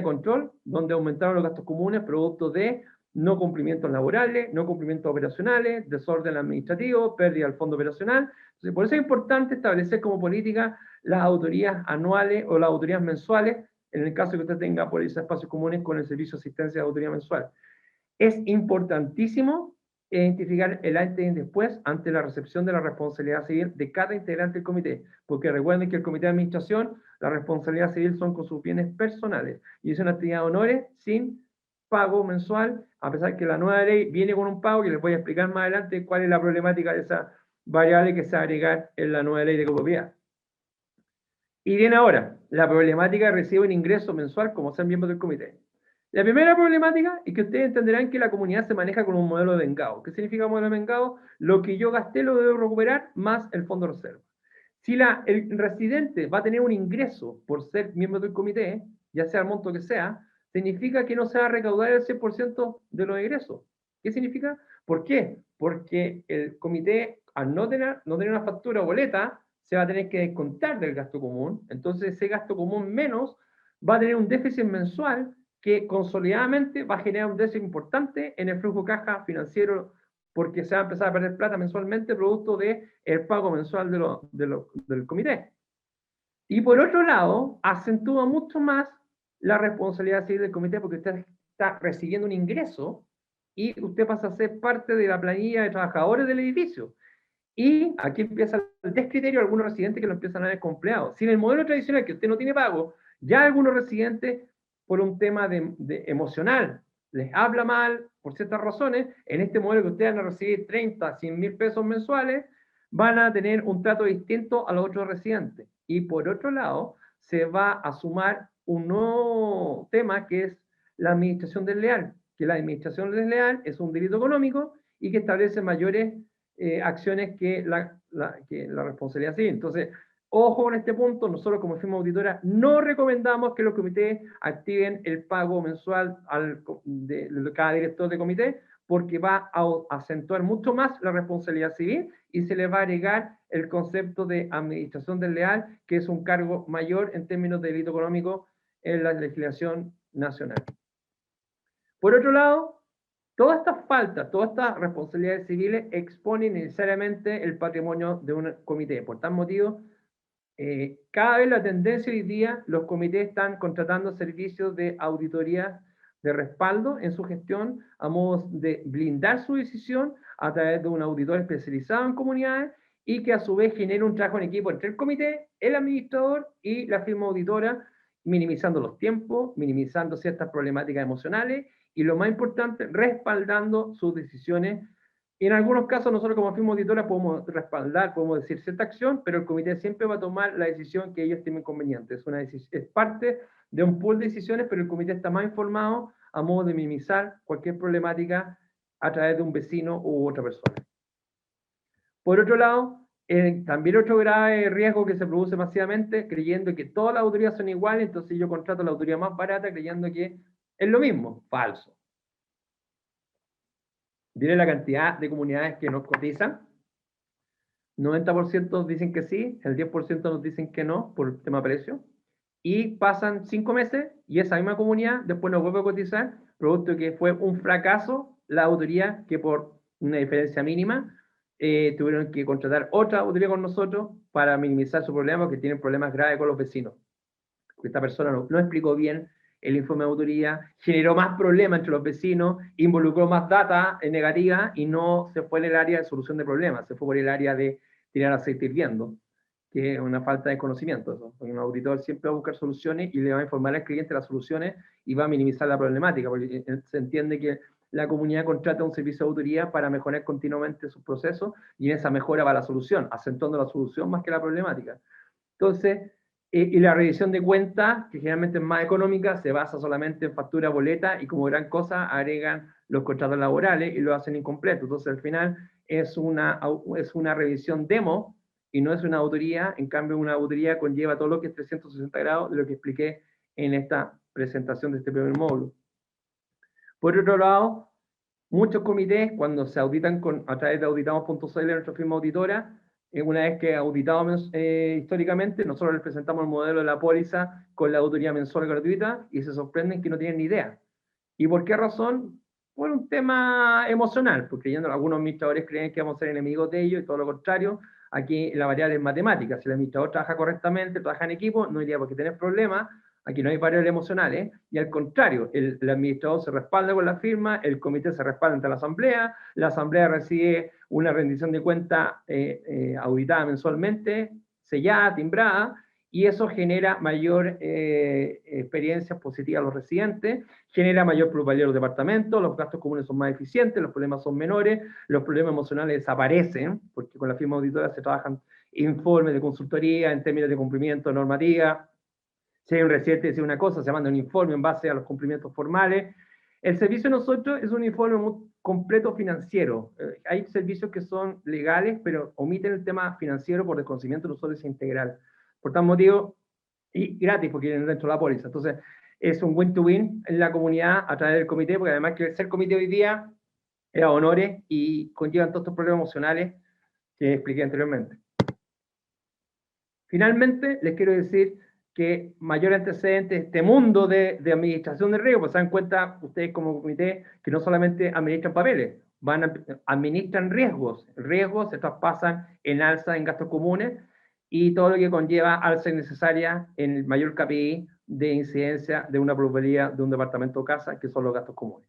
control, donde aumentaron los gastos comunes producto de no cumplimientos laborales, no cumplimientos operacionales, desorden administrativo, pérdida del fondo operacional. Entonces, por eso es importante establecer como política las autorías anuales o las autorías mensuales, en el caso que usted tenga póliza de espacios comunes con el servicio de asistencia de autoría mensual. Es importantísimo identificar el antes y después ante la recepción de la responsabilidad civil de cada integrante del comité, porque recuerden que el comité de administración, la responsabilidad civil son con sus bienes personales, y es una actividad de honores sin pago mensual, a pesar que la nueva ley viene con un pago, que les voy a explicar más adelante cuál es la problemática de esa variable que se va a agregar en la nueva ley de copropiedad. Y viene ahora, la problemática de recibir un ingreso mensual como ser miembro del comité. La primera problemática es que ustedes entenderán que la comunidad se maneja con un modelo de vengado. ¿Qué significa modelo de vengado? Lo que yo gasté lo debo recuperar más el fondo de reserva. Si el residente va a tener un ingreso por ser miembro del comité, ya sea el monto que sea, significa que no se va a recaudar el 100% de los ingresos. ¿Qué significa? ¿Por qué? Porque el comité, al no tener una factura o boleta, se va a tener que descontar del gasto común. Entonces, ese gasto común menos va a tener un déficit mensual que consolidadamente va a generar un déficit importante en el flujo de caja financiero porque se va a empezar a perder plata mensualmente producto del pago mensual del comité. Y por otro lado, acentúa mucho más la responsabilidad civil del comité porque usted está recibiendo un ingreso y usted pasa a ser parte de la planilla de trabajadores del edificio. Y aquí empieza el descriterio de algunos residentes que lo empiezan a ver como empleados. Si en el modelo tradicional que usted no tiene pago, ya algunos residentes, por un tema de emocional, les habla mal por ciertas razones, en este modelo que ustedes van a recibir 30, 100 mil pesos mensuales, van a tener un trato distinto a los otros residentes. Y por otro lado, se va a sumar un nuevo tema que es la administración desleal, que la administración desleal es un delito económico y que establece mayores acciones que la responsabilidad civil. Entonces, ojo con este punto, nosotros como firma auditora no recomendamos que los comités activen el pago mensual de cada director de comité, porque va a acentuar mucho más la responsabilidad civil y se le va a agregar el concepto de administración desleal, que es un cargo mayor en términos de delito económico en la legislación nacional. Por otro lado, todas estas faltas, todas estas responsabilidades civiles exponen necesariamente el patrimonio de un comité. Por tal motivo, cada vez la tendencia hoy día, los comités están contratando servicios de auditoría de respaldo en su gestión a modo de blindar su decisión a través de un auditor especializado en comunidades y que a su vez genere un trabajo en equipo entre el comité, el administrador y la firma auditora, minimizando los tiempos, minimizando ciertas problemáticas emocionales y lo más importante, respaldando sus decisiones. Y en algunos casos nosotros como firma auditora podemos respaldar, podemos decir cierta acción, pero el comité siempre va a tomar la decisión que ellos estimen conveniente. Es parte de un pool de decisiones, pero el comité está más informado a modo de minimizar cualquier problemática a través de un vecino u otra persona. Por otro lado, también otro grave riesgo que se produce masivamente, creyendo que todas las autoridades son iguales, entonces yo contrato la autoridad más barata creyendo que es lo mismo. Falso. Viene la cantidad de comunidades que nos cotizan. 90% dicen que sí, el 10% nos dicen que no por el tema precio. Y pasan 5 meses y esa misma comunidad después nos vuelve a cotizar, producto que fue un fracaso la autoría que por una diferencia mínima tuvieron que contratar otra autoría con nosotros para minimizar su problema porque tienen problemas graves con los vecinos. Esta persona no explicó bien el informe de autoría, generó más problemas entre los vecinos, involucró más data negativa y no se fue en el área de solución de problemas, se fue por el área de tirar aceite hirviendo, que es una falta de conocimiento. Eso. Un auditor siempre va a buscar soluciones y le va a informar al cliente las soluciones y va a minimizar la problemática, porque se entiende que la comunidad contrata un servicio de autoría para mejorar continuamente sus procesos y en esa mejora va la solución, acentuando la solución más que la problemática. Entonces, y la revisión de cuentas, que generalmente es más económica, se basa solamente en factura, boleta, y como gran cosa agregan los contratos laborales y lo hacen incompleto. Entonces, al final, es una revisión demo y no es una auditoría. En cambio, una auditoría conlleva todo lo que es 360 grados de lo que expliqué en esta presentación de este primer módulo. Por otro lado, muchos comités, cuando se auditan a través de auditamos.cl, nuestra firma auditora, una vez que auditamos históricamente, nosotros les presentamos el modelo de la póliza con la auditoría mensual gratuita y se sorprenden que no tienen ni idea. ¿Y por qué razón? Por un tema emocional, porque algunos administradores creen que vamos a ser enemigos de ellos y todo lo contrario. Aquí la variable es matemática. Si el administrador trabaja correctamente, trabaja en equipo, no iría porque tener problemas. Aquí no hay variables emocionales, y al contrario, el administrador se respalda con la firma, el comité se respalda ante la asamblea recibe una rendición de cuenta auditada mensualmente, sellada, timbrada, y eso genera mayor experiencia positiva a los residentes, genera mayor plusvalía a los departamentos, los gastos comunes son más eficientes, los problemas son menores, los problemas emocionales desaparecen, porque con la firma auditora se trabajan informes de consultoría en términos de cumplimiento de normativa. Si hay un residente que dice una cosa, se manda un informe en base a los cumplimientos formales. El servicio de nosotros es un informe muy completo financiero. Hay servicios que son legales, pero omiten el tema financiero por desconocimiento de nosotros es integral. Por tal motivo, y gratis, porque vienen dentro de la póliza. Entonces, es un win-to-win en la comunidad a través del comité, porque además que ser comité hoy día era honores y conllevan todos estos problemas emocionales que expliqué anteriormente. Finalmente, les quiero decir que mayor antecedente de este mundo de administración de riesgo, pues se dan cuenta ustedes como comité que no solamente administran papeles, administran riesgos. Riesgos se traspasan en alza en gastos comunes y todo lo que conlleva alza innecesaria en el mayor KPI de incidencia de una probabilidad de un departamento o casa, que son los gastos comunes.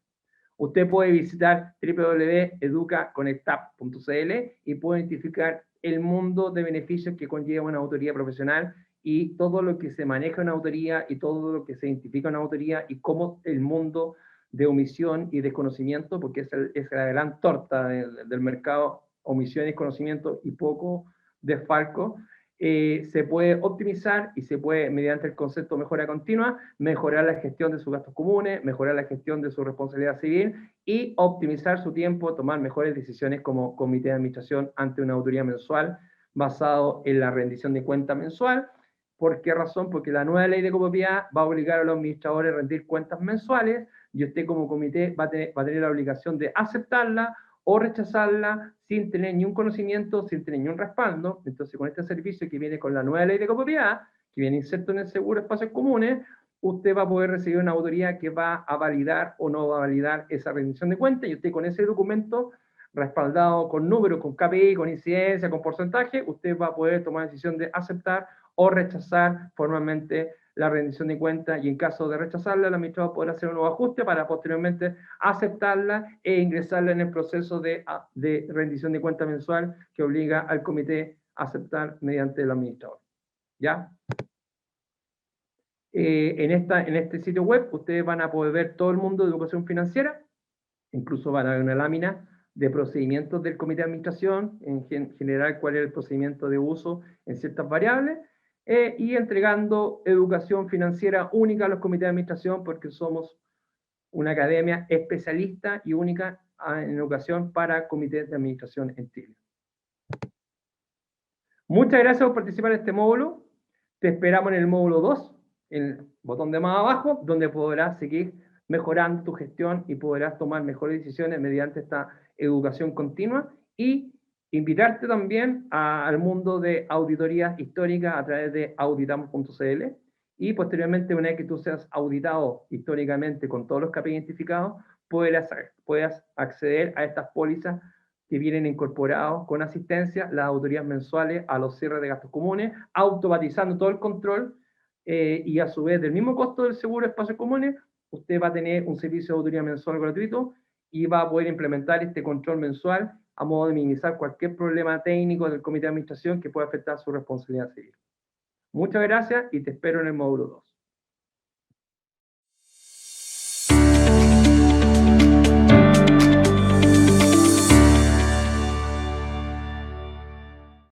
Usted puede visitar www.educaconectap.cl y puede identificar el mundo de beneficios que conlleva una autoría profesional y todo lo que se maneja en una autoría y todo lo que se identifica en una autoría y cómo el mundo de omisión y desconocimiento, porque es la gran torta del mercado, omisión y desconocimiento y poco desfalco, se puede optimizar y se puede, mediante el concepto de mejora continua, mejorar la gestión de sus gastos comunes, mejorar la gestión de su responsabilidad civil y optimizar su tiempo, tomar mejores decisiones como comité de administración ante una auditoría mensual basado en la rendición de cuenta mensual. ¿Por qué razón? Porque la nueva ley de copropiedad va a obligar a los administradores a rendir cuentas mensuales y usted como comité va a tener la obligación de aceptarla o rechazarla sin tener ni un conocimiento, sin tener ni un respaldo. Entonces, con este servicio que viene con la nueva ley de copropiedad, que viene inserto en el seguro de espacios comunes, usted va a poder recibir una autoridad que va a validar o no va a validar esa rendición de cuenta, y usted con ese documento respaldado con números, con KPI, con incidencia, con porcentaje, usted va a poder tomar la decisión de aceptar o rechazar formalmente la rendición de cuenta, y en caso de rechazarla, el administrador podrá hacer un nuevo ajuste para posteriormente aceptarla e ingresarla en el proceso de rendición de cuenta mensual que obliga al comité a aceptar mediante el administrador. ¿Ya? En este sitio web ustedes van a poder ver todo el mundo de educación financiera, incluso van a ver una lámina de procedimientos del comité de administración, en general cuál es el procedimiento de uso en ciertas variables, y entregando educación financiera única a los comités de administración, porque somos una academia especialista y única en educación para comités de administración en Chile. Muchas gracias por participar en este módulo. Te esperamos en el módulo 2, en el botón de más abajo, donde podrás seguir mejorando tu gestión y podrás tomar mejores decisiones mediante esta educación continua, y invitarte también al mundo de auditoría histórica a través de auditamos.cl, y posteriormente, una vez que tú seas auditado históricamente con todos los KPI identificados, puedas acceder a estas pólizas que vienen incorporados con asistencia, las auditorías mensuales a los cierres de gastos comunes, automatizando todo el control, y a su vez del mismo costo del seguro de espacios comunes, usted va a tener un servicio de auditoría mensual gratuito y va a poder implementar este control mensual a modo de minimizar cualquier problema técnico del comité de administración que pueda afectar su responsabilidad civil. Muchas gracias y te espero en el módulo 2.